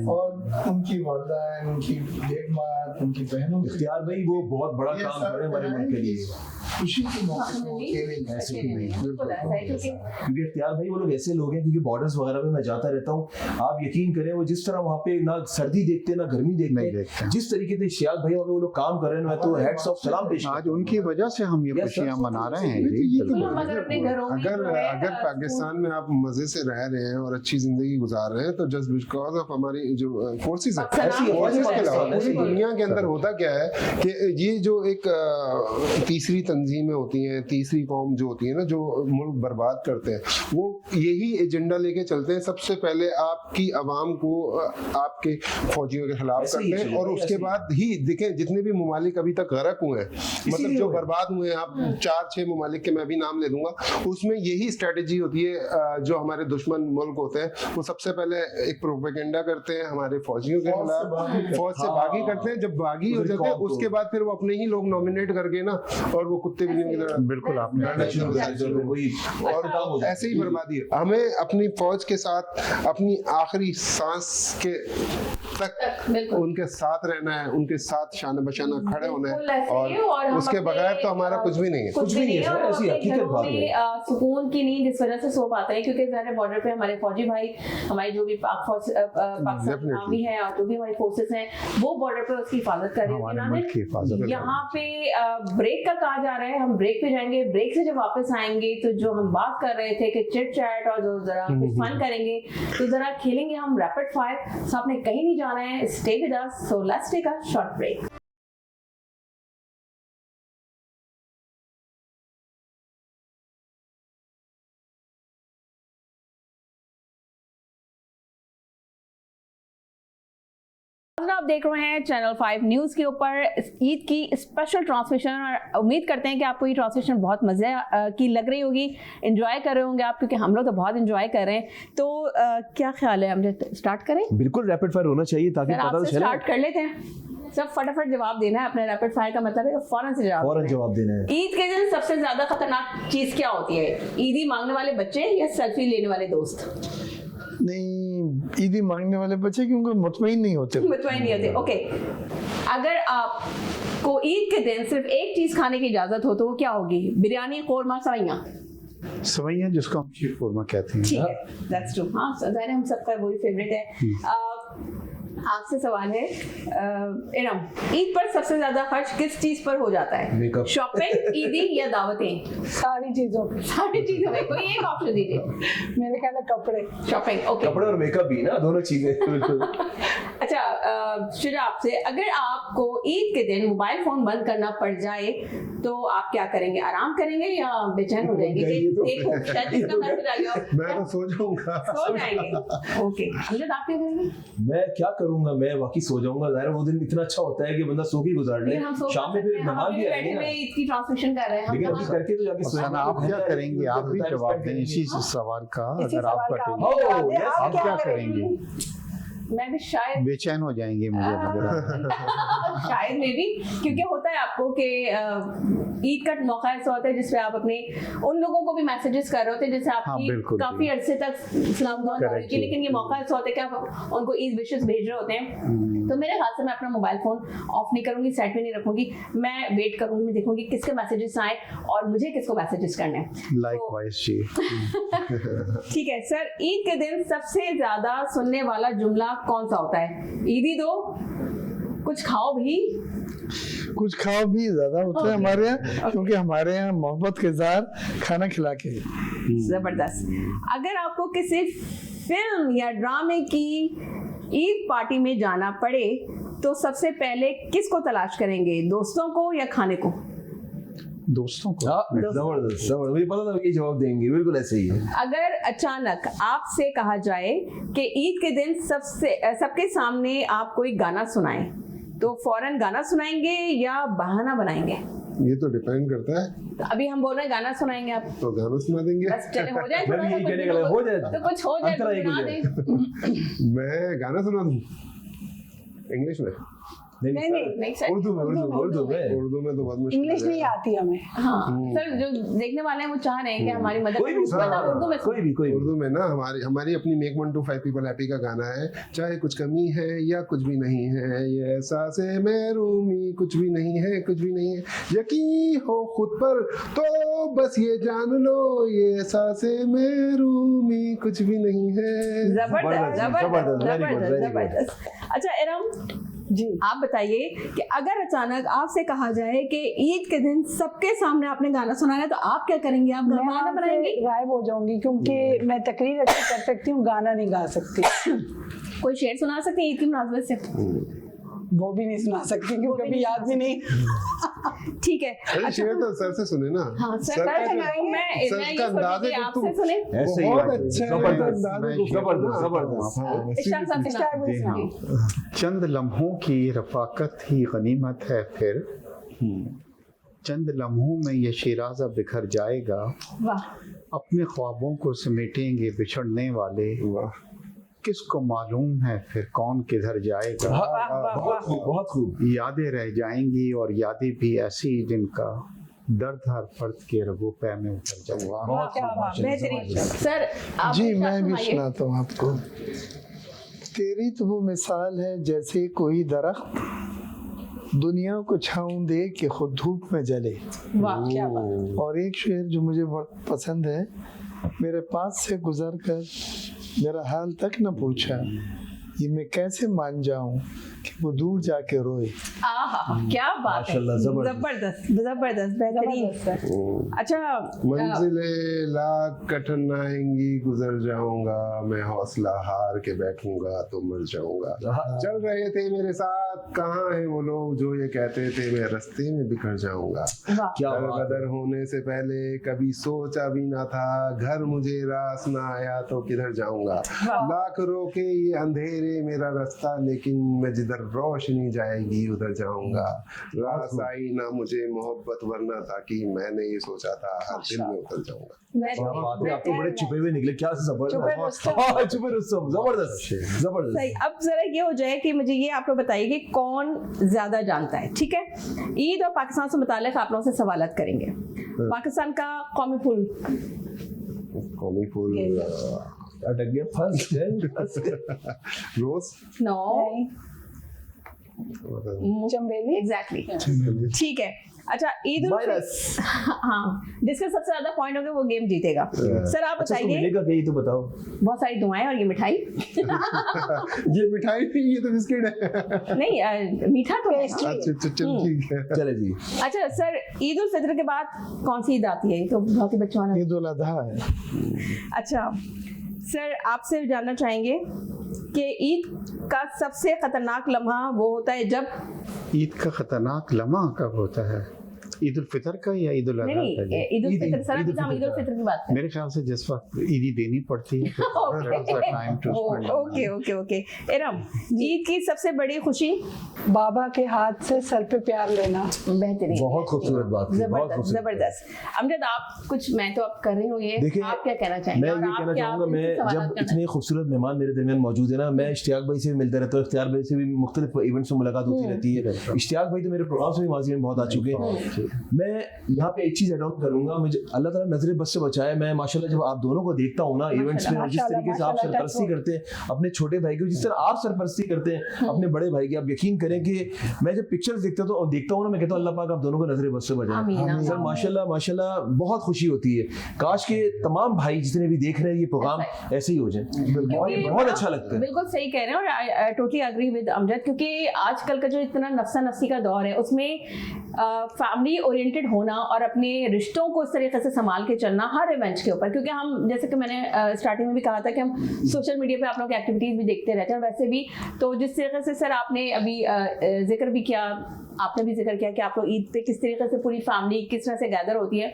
Speaker 5: और उनकी वालदान, उनकी बेगमात, उनकी बहनों
Speaker 2: इख्तियार भाई वो बहुत बड़ा काम कर रहे हैं हमारे मुल्क के लिए,
Speaker 5: खुशी के मौके पे
Speaker 2: ऐसे ही नहीं क्योंकि इख्तियार भाई वो लोग ऐसे लोग हैं, क्योंकि बॉर्डर्स वगैरह में मैं जाता रहता हूँ, आप यकीन करें वो जिस तरह वहाँ पे ना सर्दी देखते ना गर्मी देखते, जिस तरीके से इश्तियाक भाई वहाँ पे वो लोग काम कर रहे हैं, मैं तो हेड्स ऑफ सलाम पेश
Speaker 3: आज उनकी वजह से हम ये खुशियां मना रहे हैं जी।
Speaker 6: अगर पाकिस्तान में आप मजे से रह रहे हैं और अच्छी जिंदगी गुजार रहे हैं तो जस्ट बिकॉज ऑफ हमारी जो फोर्सेस है, फोर्सेस के अलावा पूरी दुनिया के अंदर होता क्या है कि ये जो एक तीसरी तंजीमें होती हैं, तीसरी कौम जो होती है ना, जो मुल्क बर्बाद करते हैं, वो यही एजेंडा लेके चलते हैं, सबसे पहले आपकी आवाम को आपके फौजियों के खिलाफ करते हैं और उसके बाद ही देखें जितने भी ममालिक अभी तक गरक हुए हैं, मतलब जो बर्बाद हुए हैं, आप 4-6 ममालिक के मैं भी नाम ले दूंगा, उसमें यही स्ट्रेटेजी होती है। जो हमारे दुश्मन मुल्क होते हैं वो सबसे पहले एक प्रोपेगेंडा करते हैं हमारे फौजियों के खिलाफ, फौज से बागी करते हैं, जब बागी हो जाते हैं उसके बाद फिर वो अपने ही लोग नॉमिनेट करके ना और वो कुत्ते बिल्लियों की तरह
Speaker 3: बिल्कुल आपने
Speaker 6: और ऐसे ही बर्बादी है। हमें अपनी फौज के साथ अपनी आखिरी सांस के तक उनके साथ रहना है, उनके साथ शान बशाना खड़े होना है और उसके बगैर तो हमारा कुछ भी नहीं है,
Speaker 2: कुछ भी नहीं है। ऐसी हकीकत बात है।
Speaker 1: सुकून की नींद इस वजह से सो पाते हैं क्योंकि ज़ाहिर बॉर्डर पे हमारे फौजी भाई, हमारी जो भी पाकिस्तान आर्मी है और जो भी हमारी फोर्सेस हैं वो बॉर्डर पे उसकी हिफाजत कर रही है। यहाँ पे ब्रेक का कहा जा रहा है, हम ब्रेक पे जाएंगे, ब्रेक से जब वापस आएंगे तो जो हम बात कर रहे थे कि चिट चैट और जो जरा कुछ फन करेंगे तो जरा खेलेंगे हम रैपिड फायर। सो आपने कहीं नहीं जाना है, stay with us, so let's take a short break. आप देख रहे हैं चैनल 5 न्यूज़ के ऊपर ईद की स्पेशल ट्रांसमिशन और उम्मीद करते हैं कि आपको ये ट्रांसमिशन बहुत मज़े की लग रही होगी, एंजॉय कर रहे होंगे आप, क्योंकि हम लोग तो बहुत एंजॉय कर रहे हैं। तो क्या ख्याल है, हम स्टार्ट करें?
Speaker 2: बिल्कुल रैपिड फायर होना चाहिए ताकि पता तो चले।
Speaker 1: स्टार्ट कर लेते हैं, सब फटाफट जवाब देना है। अपने रैपिड फायर का मतलब है फौरन से जवाब देना है। ईद के दिन सबसे ज्यादा खतरनाक चीज क्या होती है? ईदी मांगने वाले बच्चे या सेल्फी लेने वाले दोस्त?
Speaker 5: नहीं, ईदी मांगने वाले बच्चे, क्योंकि मुतमईन नहीं होते।
Speaker 1: ओके, अगर आपको ईद के दिन सिर्फ एक चीज खाने की इजाजत हो तो वो क्या होगी? बिरयानी, कौरमा,
Speaker 3: सवैयां जिसको हम शीर कौरमा कहते हैं।
Speaker 1: ठीक है, दैट्स ट्रू। हाँ, ज़ाहिर हम सबका वही फेवरेट है। आपसे सवाल है इरम, ईद पर सबसे ज्यादा खर्च किस चीज पर हो जाता है? शॉपिंग, ईदी या दावतें?
Speaker 4: सारी चीजों पे।
Speaker 1: सारी चीजों में कोई एक ऑप्शन दीजिए।
Speaker 4: मेरे ख्याल है कपड़े।
Speaker 1: Shopping, okay.
Speaker 2: कपड़े और मेकअप भी ना, दोनों चीजें। बिल्कुल।
Speaker 1: अच्छा, शुजा आपसे, अगर आपको ईद के दिन मोबाइल फोन बंद करना पड़ जाए तो आप क्या करेंगे? आराम करेंगे या बेचैन हो जाएंगे? देखो शायद इसका मैसेज आ गया।
Speaker 6: मैं तो सो जाऊंगा।
Speaker 1: सो जाएंगे, ओके। अमजद आप क्या करेंगे?
Speaker 2: मैं क्या करूंगा, मैं वाकई सो जाऊंगा। ज़ाहिर वो दिन इतना अच्छा होता है कि बंदा सो के गुजार ले, शाम में फिर नमाज भी आएगी ना,
Speaker 1: ईद की ट्रांसमिशन कर रहे हैं
Speaker 2: लेकिन अभी करके तो जाके सोना।
Speaker 3: आप क्या करेंगे? आप भी जवाब दें इसी सवाल का। अगर आप
Speaker 4: कटेंगे
Speaker 3: आप क्या करेंगे?
Speaker 1: मैं भी शायद
Speaker 3: बेचैन हो जाएंगे, मुझे लग रहा है।
Speaker 1: शायद में भी, क्योंकि होता है आपको कि ईद का मौका ऐसा होता है जिसमें आप अपने उन लोगों को भी मैसेजेस कर रहे होते हैं जिससे आपकी काफी अरसे तक सलाम दुआ हो रही थी, लेकिन ये मौका ऐसा होता है कि आप उनको ईद विशेस भेज रहे होते हैं। तो मेरे ख्याल से मैं अपना मोबाइल फोन ऑफ नहीं करूंगी, साइड में नहीं रखूंगी, मैं वेट करूंगी, मैं देखूंगी किसके मैसेजेस आए और मुझे किसको मैसेजेस करने हैं।
Speaker 3: लाइकवाइज जी।
Speaker 1: ठीक है सर, ईद के दिन सबसे ज्यादा सुनने वाला जुमला कौन सा होता है? ईदी दो, कुछ खाओ भी।
Speaker 5: कुछ खाओ भी ज्यादा होता है हमारे यहाँ, क्योंकि हमारे यहाँ मोहब्बत के इज़हार खाना खिला के।
Speaker 1: जबरदस्त। अगर आपको किसी फिल्म या ड्रामे की ईद पार्टी में जाना पड़े तो सबसे पहले किसको तलाश करेंगे? दोस्तों को या खाने को?
Speaker 3: दोस्तों को।
Speaker 2: जबरदस्त जबरदस्त, मुझे पता था ये जवाब देंगे, बिल्कुल ऐसे ही है।
Speaker 1: अगर अचानक आपसे कहा जाए कि ईद के दिन सबके सामने आप कोई गाना सुनाएं, तो फौरन गाना सुनाएंगे या बहाना बनाएंगे?
Speaker 6: ये तो डिपेंड करता है।
Speaker 1: अभी हम बोल रहे हैं गाना सुनाएंगे, आप
Speaker 6: तो गाना सुना देंगे।
Speaker 1: बस चले हो जाए,
Speaker 2: मैं भी यही कहने वाला, हो जाए
Speaker 1: तो कुछ हो जाए तो सुना दें।
Speaker 6: मैं गाना सुना दूं इंग्लिश में?
Speaker 1: नहीं सर,
Speaker 2: उर्दू में
Speaker 6: उर्दू में तो बहुत मुश्किल
Speaker 4: इंग्लिश नहीं आती हमें।
Speaker 1: हाँ सर, जो देखने वाले हैं वो चाह रहे हैं कि हमारी मदद
Speaker 2: कोई भी
Speaker 1: उर्दू में
Speaker 2: कोई
Speaker 6: उर्दू में ना हमारी अपनी मेक 1 to 5 पीपल हैप्पी का गाना है। चाहे कुछ कमी है या कुछ भी नहीं है, ये एहसास है महरूमी, कुछ भी नहीं है, कुछ भी नहीं है, यकीन हो खुद पर तो बस ये जान लो, ये एहसास है महरूमी, कुछ भी नहीं है।
Speaker 1: जबरदस्त जबरदस्त जबरदस्त जबरदस्त। अच्छा इरम
Speaker 4: जी,
Speaker 1: आप बताइए कि अगर अचानक आपसे कहा जाए कि ईद के दिन सबके सामने आपने गाना सुनाना है, तो आप क्या करेंगे? आप
Speaker 4: मैं
Speaker 1: गाना बनाएंगे?
Speaker 4: गायब हो जाऊंगी, क्योंकि मैं तकरीर अच्छी कर सकती हूँ, गाना नहीं गा सकती।
Speaker 1: कोई शेर सुना सकते हैं ईद की मुनासबत से?
Speaker 4: वो भी नहीं सुना सकती क्योंकि कभी याद भी नहीं।
Speaker 1: ठीक है,
Speaker 6: अरे शेर तो सर से सुने ना।
Speaker 1: हाँ सर
Speaker 6: सर का
Speaker 1: मैं
Speaker 6: सर
Speaker 1: ये
Speaker 6: का
Speaker 1: सोची
Speaker 6: अंदाज़
Speaker 1: कि
Speaker 6: है कि
Speaker 1: आपसे
Speaker 6: तुम
Speaker 1: सुने।
Speaker 2: ऐसे ही
Speaker 6: बहुत
Speaker 2: बात है।
Speaker 6: अच्छा है,
Speaker 2: जबरदस्त
Speaker 6: अंदाज़ है।
Speaker 2: जबरदस्त जबरदस्त।
Speaker 1: इशाक साहब से
Speaker 4: इशाक
Speaker 1: सुना।
Speaker 3: जी हाँ। चंद लम्हों की रफाकत ही गनीमत है, फिर चंद लम्हों में ये शिराज़ा बिखर जाएगा,
Speaker 1: वाह,
Speaker 3: अपने ख्वाबों को समेटेंगे बिछड़ने वाले, किसको मालूम है फिर कौन किधर जाएगा।
Speaker 2: बहुत खूब, बहुत खूब।
Speaker 3: यादें रह जाएंगी और यादें भी ऐसी जिनका दर्द हर फर्द के रगो पै में उतर जाएगा।
Speaker 2: बहुत
Speaker 1: क्या
Speaker 2: खूब,
Speaker 1: बात, बेहतरीन। सर आप
Speaker 5: जी,
Speaker 1: इशाक
Speaker 5: मैं भी
Speaker 1: सुनाइए।
Speaker 5: सुनाता हूँ आपको। तेरी तो वो मिसाल है जैसे कोई दरख्त दुनिया को छाँव दे कि खुद धूप में जले।
Speaker 1: वाह क्या बात।
Speaker 5: और एक शेर जो मुझे बहुत पसंद है, मेरे पास से गुजर कर मेरा हाल तक न पूछा, ये मैं कैसे मान जाऊं कि वो दूर जाके रोए।
Speaker 1: आहा, क्या बात है,
Speaker 2: माशाल्लाह,
Speaker 1: जबरदस्त जबरदस्त बेहतरीन। अच्छा
Speaker 6: मंजिलें लाख कठिन आएंगी, गुजर जाऊंगा मैं, हौसला हार के बैठूंगा तो मर जाऊंगा। चल रहे थे मेरे साथ, कहाँ है वो लोग जो ये कहते थे मैं रास्ते में बिखर जाऊंगा।
Speaker 2: क्या
Speaker 6: दर होने से पहले कभी सोचा भी ना था, घर मुझे रास ना आया तो किधर जाऊंगा। लाख रोके ये अंधेरे मेरा रास्ता, लेकिन मैं जिधर रोशनी जाएगी उधर जाऊंगा। रास आई ना मुझे मोहब्बत, वरना था कि मैंने ये सोचा था हर दिल में उतर जाऊंगा।
Speaker 2: आप तो बड़े छुपे हुए निकले, क्या जबरदस्त, छुपे रुस्तम, जबरदस्त जबरदस्त।
Speaker 1: सही। अब जरा ये हो जाए कि मुझे ये आप लोग बताइए कि कौन ज्यादा जानता है, ठीक है? ईद और पाकिस्तान से मुताल्लिक आप लोगों से सवालात करेंगे। पाकिस्तान का कौमी फूल?
Speaker 6: कौमी फूल
Speaker 2: अटक गया, फंस गए।
Speaker 6: रोज।
Speaker 1: नो,
Speaker 4: चंबेली।
Speaker 1: एग्जैक्टली, ठीक है। अच्छा, ईद उल फित्र, हाँ, जिसके सबसे ज्यादा पॉइंट होंगे वो गेम जीतेगा। सर आप
Speaker 2: अच्छा,
Speaker 1: बताइए।
Speaker 2: मिलेगा क्या, ये तो बताओ।
Speaker 1: बहुत सारी दुआएं और ये मिठाई।
Speaker 6: ये मिठाई नहीं, ये तो बिस्किट है।
Speaker 1: नहीं, मीठा तो है।
Speaker 6: अच्छा चल ठीक है,
Speaker 2: चले जी।
Speaker 1: अच्छा सर, ईद उल फित्र के बाद कौन सी ईद आती है? तो बहुत ही बच्चों ने।
Speaker 5: ईद उल अजहा है।
Speaker 1: अच्छा सर, आपसे जानना चाहेंगे कि ईद का सबसे खतरनाक लम्हा वो होता है जब,
Speaker 3: ईद का खतरनाक लम्हा कब होता है? ईद उल फितर का या ईद उल अजहा का?
Speaker 1: नहीं, ईद उल फित्र। सर अभी हम ईद उल फित्र की बात करें।
Speaker 3: मेरे ख्याल से जिस वक्त ईदी देनी पड़ती है,
Speaker 1: okay okay okay. Iram, Eid की सबसे बड़ी खुशी?
Speaker 4: बाबा के हाथ से सर पे प्यार लेना।
Speaker 1: बेहतरीन,
Speaker 2: बहुत खूबसूरत बात थी, बहुत
Speaker 1: जबरदस्त
Speaker 2: खूबसूरत।
Speaker 1: जबरदस्त। अमजद, आप कुछ, मैं तो अब कर रही हूँ ये,
Speaker 2: देखिए,
Speaker 1: आप क्या कहना चाहेंगे?
Speaker 2: मैं
Speaker 1: और
Speaker 2: ये
Speaker 1: आप
Speaker 2: कहना
Speaker 1: क्या
Speaker 2: चाहूँगा, मैं
Speaker 1: सवालात
Speaker 2: जब
Speaker 1: करना
Speaker 2: इतने खूबसूरत मेहमान मेरे दरमियान मौजूद है ना, मैं इश्तियाक भाई से भी मिलता रहता हूँ, इख्तियार भाई से भी मुख्तलिफ इवेंट्स में मुलाकात होती रहती है। इश्तियाक भाई तो मेरे प्रोग्राम से भी माजी में बहुत आ चुके हैं। मैं यहाँ पे एक चीज़ ऐड ऑन करूँगा, मुझे अल्लाह ताला नजर बस से बचाए। मैं माशाल्लाह जब आप दोनों को देखता हूँ ना इवेंट्स में, और जिस तरीके से आप सरपरस्ती करते हैं अपने छोटे भाई की, जिस तरह आप सरपरस्ती करते हैं अपने बड़े भाई की, आप यकीन करें कि मैं जब पिक्चर्स देखता हूँ ना, मैं कहता हूँ अल्लाह पाक आप दोनों को नजर बस से बचाए। सर माशाल्लाह माशाल्लाह, बहुत खुशी होती है। काश के तमाम भाई जितने भी देख रहे हैं ये प्रोग्राम ऐसे ही हो जाए, बहुत अच्छा लगता है।
Speaker 1: बिल्कुल सही कह रहे हैं, और I totally agree with Amjad, क्योंकि आजकल का जो इतना नफसा नफसी का दौर है, उसमें फैमिली ओरिएंटेड होना और अपने रिश्तों को इस तरीके से संभाल के चलना हर इवेंट के ऊपर, क्योंकि हम, जैसे कि मैंने स्टार्टिंग में भी कहा था कि हम सोशल मीडिया पे आप लोगों की एक्टिविटीज़ भी देखते रहते हैं, और वैसे भी तो जिस तरीके से सर आपने अभी जिक्र भी किया आपने भी जिक्र किया कि आप लोग ईद पे किस तरीके से पूरी फैमिली किस तरह से गैदर होती है,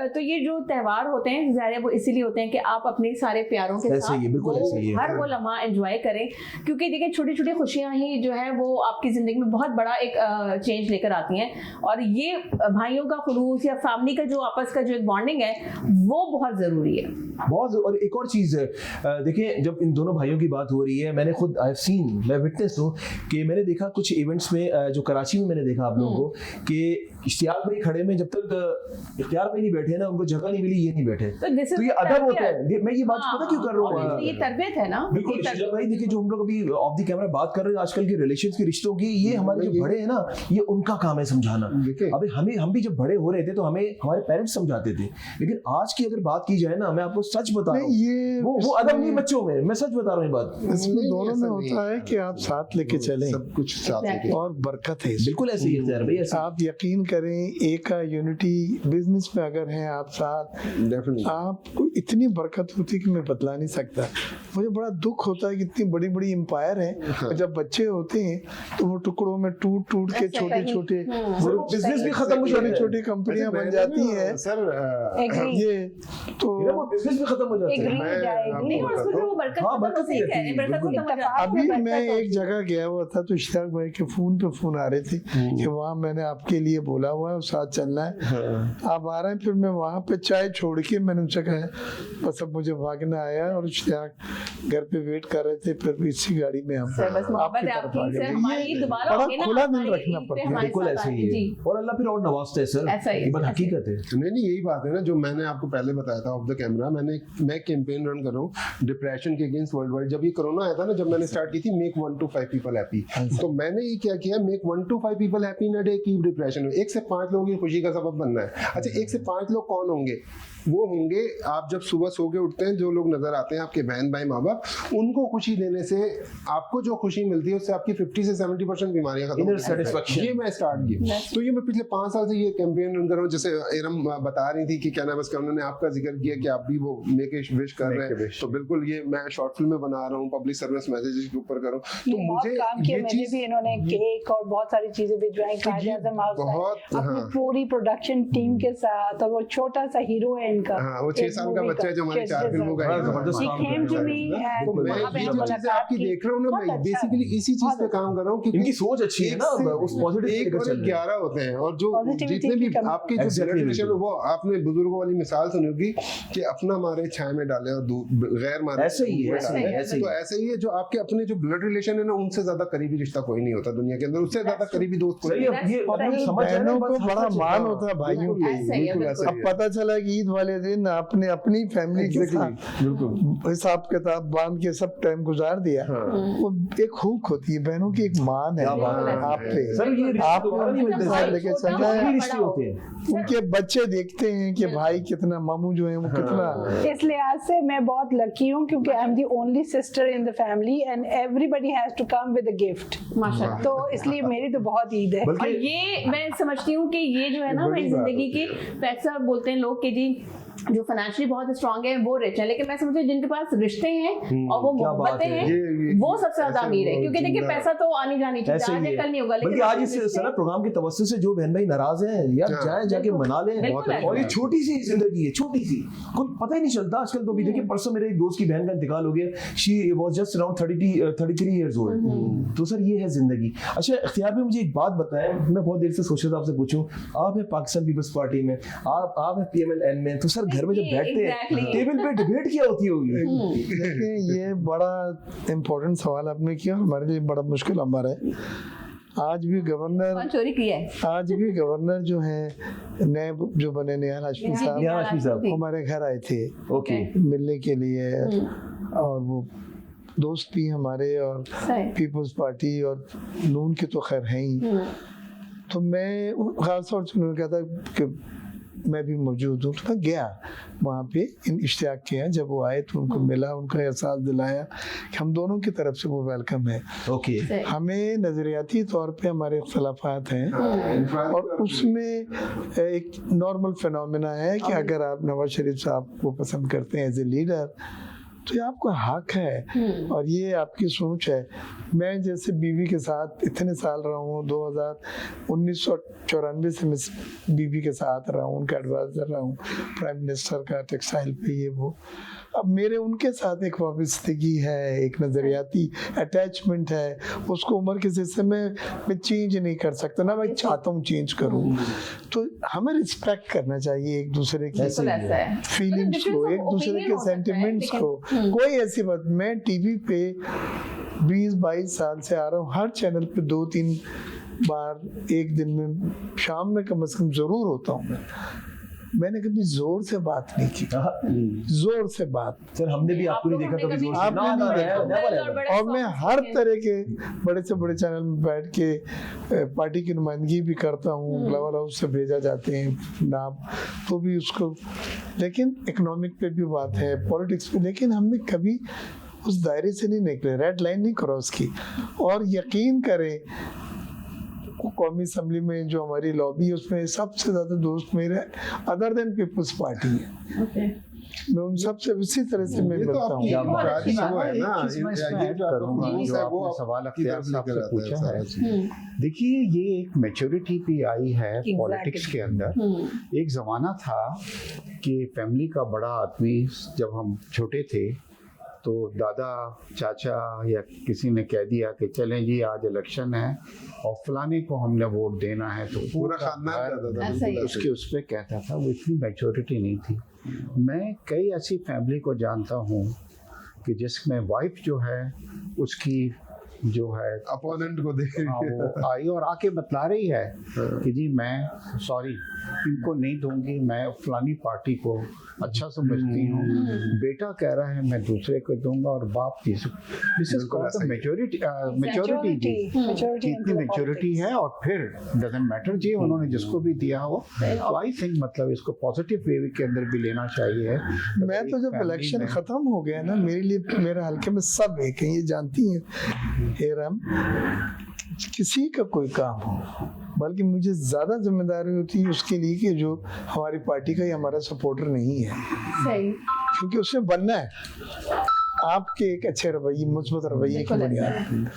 Speaker 1: तो ये जो त्यौहार होते हैं ज़ाहिर है वो इसीलिए होते हैं कि आप अपने सारे प्यारों के साथ हर वो लम्हा एंजॉय करें, क्योंकि देखिए छोटी छोटी खुशियाँ ही जो है वो आपकी ज़िंदगी में बहुत बड़ा एक चेंज लेकर आती हैं, और ये भाइयों का खुलूस या फैमिली का जो आपस का जो एक बॉन्डिंग है वो बहुत ज़रूरी है।
Speaker 2: बहुत। और एक और चीज़ है, देखिए जब इन दोनों भाइयों की बात हो रही है, मैंने खुद आई हैव सीन, मैं विटनेस हूँ कि मैंने देखा कुछ इवेंट्स में जो कराची में मैंने देखा आप लोगों को कि इश्तियाक भाई खड़े में जब तक इख्तियार भाई नहीं बैठे ना, उनको जगह नहीं मिली, ये नहीं बैठे, तो ये अदब होता है। मैं ये बात पता क्यों कर रहा हूँ,
Speaker 1: ये तरबियत है ना।
Speaker 2: बिल्कुल इश्तियाक भाई, देखिए जो हम लोग अभी ऑफ द कैमरा बात कर रहे हैं आजकल के रिलेशंस के रिश्तों की, ये हमारे जो बड़े हैं ना, ये उनका काम है समझाना। अभी हम भी जब बड़े हो रहे थे तो हमें हमारे पेरेंट्स समझाते थे, लेकिन आज की अगर बात की जाए ना, मैं आपको सच बता रहा हूँ, वो अदब नहीं बच्चों में, मैं सच बता रहा हूँ ये बात।
Speaker 3: इसमें दोनों में होता है कि आप साथ लेके चलें,
Speaker 6: सब कुछ साथ लेके,
Speaker 3: और बरकत है।
Speaker 2: बिल्कुल ऐसे ही है भाई,
Speaker 3: आप यकीन करें, एक का यूनिटी बिजनेस में अगर हैं आप साथ, आपको इतनी बरकत होती है कि मैं बतला नहीं सकता। मुझे बड़ा दुख होता है कि इतनी बड़ी बड़ी एम्पायर हैं, और जब बच्चे होते हैं तो वो टुकड़ों में टूट टूट के छोटे छोटे
Speaker 2: बिजनेस भी खत्म हो,
Speaker 3: छोटी छोटी कंपनियां बन जाती हैं
Speaker 6: सर।
Speaker 3: ये तो
Speaker 2: बिजनेस भी खत्म हो जाता है।
Speaker 3: अभी मैं एक जगह गया हुआ था तो इश्तियाक भाई के फोन पे फोन आ रहे थे कि वहाँ मैंने आपके लिए बोला हुआ है, साथ चलना है, आप आ रहे हैं। फिर मैं वहाँ पे चाय छोड़ के मैंने उनसे कहा, बस अब मुझे भागना आया, और इश्तियाक घर पे वेट कर रहे थे। फिर इसी गाड़ी में हम आपकी तरफ आ गए। बड़ा खुला दिल रखना पड़ता है।
Speaker 2: बिल्कुल ऐसे ही है, और अल्लाह फिर और नवाजता है सर, ये बात हकीकत है।
Speaker 6: नहीं यही बात है ना, जो मैंने आपको पहले बताया था ऑफ द कैमरा, मैं कैंपेन रन कर रहा हूँ डिप्रेशन के अगेंस्ट वर्ल्ड वाइड। जब ये कोरोना आया था ना, जब मैंने स्टार्ट की थी मेक 1 to 5 पीपल हैप्पी, तो मैंने ये क्या किया, make 1 to 5 people happy in a day, keep depression. 1 से 5 लोगों की खुशी का सबब बनना है। अच्छा, 1 से 5 लोग कौन होंगे? वो होंगे आप जब सुबह सो के उठते हैं, जो लोग नजर आते हैं आपके बहन भाई माँ बाप, उनको खुशी देने से आपको जो खुशी मिलती है उससे आपकी 50 से 70% बीमारियां खत्म होती हैं। ये मैं स्टार्ट किया, तो ये मैं पिछले 5 साल से ये कैंपेन रन कर रहा हूँ। जैसे इरम बता रही थी कि क्या नाम, उसका उन्होंने आपका जिक्र किया कि आप भी वो मेक ए विश कर रहे हैं, तो बिल्कुल ये मैं शॉर्ट फिल्म में बना रहा हूँ, पब्लिक सर्विस मैसेजेस के ऊपर कर रहा हूँ। तो मुझे ये चीज भी, इन्होंने केक और बहुत सारी चीजें भिजवाई, बहुत पूरी प्रोडक्शन टीम के साथ, और वो छोटा सा हीरो है इनका, वो 6 साल का बच्चा है जो हमारी 4 फिल्मों का है। तो मैं ये जो चीजें आपकी देख रहा हूँ ना, मैं बेसिकली इसी चीज पे काम कर रहा हूँ कि
Speaker 2: इनकी सोच अच्छी है ना, उस पॉजिटिव
Speaker 6: 1 और 11 होते हैं, और जो जितने भी आपके जो ब्लड रिलेशन है, वो आपने बुजुर्गों वाली मिसाल सुनी होगी कि अपना मारे छाया में डाले और गैर मारे
Speaker 2: ऐसे ही है।
Speaker 6: तो ऐसे ही है, जो आपके अपने जो ब्लड रिलेशन है ना, उनसे ज्यादा करीबी रिश्ता कोई नहीं होता दुनिया के अंदर, उससे ज्यादा करीबी दोस्त कोई नहीं।
Speaker 3: बहनों को बड़ा मान होता है भाइयों के। अब पता चला कि ईद वाले दिन आपने अपनी फैमिली के साथ हिसाब किताब बांध के सब टाइम गुजार दिया। वो एक हुक होती है, बहनों की एक मान है आप पे, आपने उनके साथ लेके चलना है। उनके बच्चे देखते हैं कि भाई कितना, मामू जो है वो कितना।
Speaker 4: इस लिहाज से मैं बहुत लकी हूँ क्योंकि I am the only sister in the family and everybody has to come with a gift, माशाल्लाह। तो इसलिए मेरी तो बहुत ईद है।
Speaker 1: और ये मैं समझती हूँ कि ये जो है ना मेरी जिंदगी के पैसा बोलते हैं लोग कि जी जो फाइनेंशियली बहुत स्ट्रांग है वो रिच है, लेकिन मैं समझती हूँ जिनके पास रिश्ते हैं और वो मोहब्बतें हैं वो सबसे ज्यादा अमीर है, क्योंकि देखिए पैसा तो आनी जानी चाहिए, आज कल नहीं होगा, लेकिन
Speaker 2: आज इस सना प्रोग्राम की तवज्जो से जो बहन भाई नाराज हैं यार, जाए जाके मना लें। और ये छोटी सी जिंदगी है, छोटी सी, कोई पता ही नहीं चलता आजकल। तो अभी देखिए परसों मेरे एक दोस्त की बहन का इंतकाल हो गया, she was just around 33 years old. तो सर ये है जिंदगी। अच्छा इख्तियार में मुझे एक बात बताएं, मैं बहुत देर से सोच रहा था आपसे पूछूं, आप है पाकिस्तान पीपल्स पार्टी में, आप है PMLN में, तो सर घर में जब बैठते हैं टेबल पे डिबेट क्या होती होगी?
Speaker 3: देखिए ये बड़ा इम्पोर्टेंट सवाल आपने किया, हमारे लिए बड़ा मुश्किल हमारा है। आज भी गवर्नर
Speaker 1: चोरी किया है,
Speaker 3: आज भी गवर्नर जो है नए जो बने निहाल हाशमी साहब हमारे घर आए थे मिलने के लिए, और वो दोस्त भी हमारे, और पीपल्स पार्टी और नून के तो खैर हैं ही। तो मैं खास तौर से उन्होंने कहा था कि मैं भी मौजूद हूँ, तो मैं गया वहाँ पे, इन इश्तियाक के हैं। जब वो आए तो उनको मिला, उनका एहसास दिलाया कि हम दोनों की तरफ से वो वेलकम है। हमें नजरियाती तौर पे हमारे इख्तलाफात हैं, और उसमें एक नॉर्मल फिनोमेना है कि अगर आप नवाज शरीफ साहब को पसंद करते हैं एज ए लीडर,
Speaker 5: तो ये आपका हक है और ये आपकी सोच है। मैं जैसे बीवी के साथ इतने साल रहा हूँ, 1994 से मैं बीवी के साथ रहा हूँ, उनका एडवाइजर रहा हूँ, प्राइम मिनिस्टर का टेक्सटाइल पे ये वो। अब मेरे उनके साथ एक वाबस्तगी है, एक नज़रियाती अटैचमेंट है, उसको उम्र के हिस्से में मैं चेंज नहीं कर सकता, ना मैं चाहता हूँ चेंज करूँ। तो हमें रिस्पेक्ट करना चाहिए एक दूसरे की फीलिंग्स को, एक दूसरे के सेंटिमेंट्स को। कोई ऐसी बात, मैं टीवी पे 20-22 साल से आ रहा हूँ, हर चैनल पे 2-3 बार एक दिन में शाम में कम से कम जरूर होता हूँ। मैंने कभी जोर से बात नहीं की, जोर से बात।
Speaker 2: सर हमने भी आपको नहीं देखा कभी जोर से,
Speaker 5: आपने नहीं देखा। और मैं हर तरह के बड़े से बड़े चैनल में बैठ के पार्टी की नुमाइंदगी भी करता हूँ, ग्लोबल हाउस से भेजा जाते हैं नाम, तो भी उसको, लेकिन इकोनॉमिक पे भी बात है, पॉलिटिक्स पे, लेकिन हमने कभी उस दायरे से नहीं निकले, रेड लाइन नहीं क्रॉस की। और यकीन करें कौमी असम्बली में जो हमारी लॉबी है उसमें सबसे ज्यादा दोस्त मेरे अदर देन पीपल्स पार्टी है। मैं उन सब से उसी तरह से मैं मिलता हूँ।
Speaker 3: देखिए ये एक मैच्योरिटी भी आई है पॉलिटिक्स के अंदर। एक जमाना था कि फैमिली का बड़ा आदमी, जब हम छोटे थे तो दादा चाचा या किसी ने कह दिया कि चलें जी आज इलेक्शन है और फलाने को हमने वोट देना है, तो पूरा खानदान उसके उस पर कहता था। वो इतनी मैच्योरिटी नहीं थी। मैं कई ऐसी फैमिली को जानता हूँ कि जिसमें वाइफ जो है उसकी जो है
Speaker 6: अपोनेंट को देख
Speaker 3: वो आई और आके बतला रही है कि जी मैं सॉरी इनको नहीं दूंगी, मैं फलानी पार्टी को अच्छा समझती हूँ, बेटा कह रहा है मैं दूसरे को दूंगा, और बाप this is called maturity. Maturity इतनी मैच्योरिटी है। और फिर डजंट मैटर जी उन्होंने जिसको भी दिया हो, तो आई थिंक मतलब इसको पॉजिटिव वे के अंदर भी लेना चाहिए।
Speaker 5: मैं तो जब इलेक्शन खत्म हो गया ना, मेरे लिए मेरे हल्के में सब एक हैं, ये जानती हैं हेरम, किसी का कोई काम हो, बल्कि मुझे ज़्यादा जिम्मेदारी होती है उसके लिए कि जो हमारी पार्टी का या हमारा सपोर्टर नहीं है, सही, क्योंकि उसमें बनना है आपके एक अच्छे रवैये, मुस्बत रवैये की बुनियाद।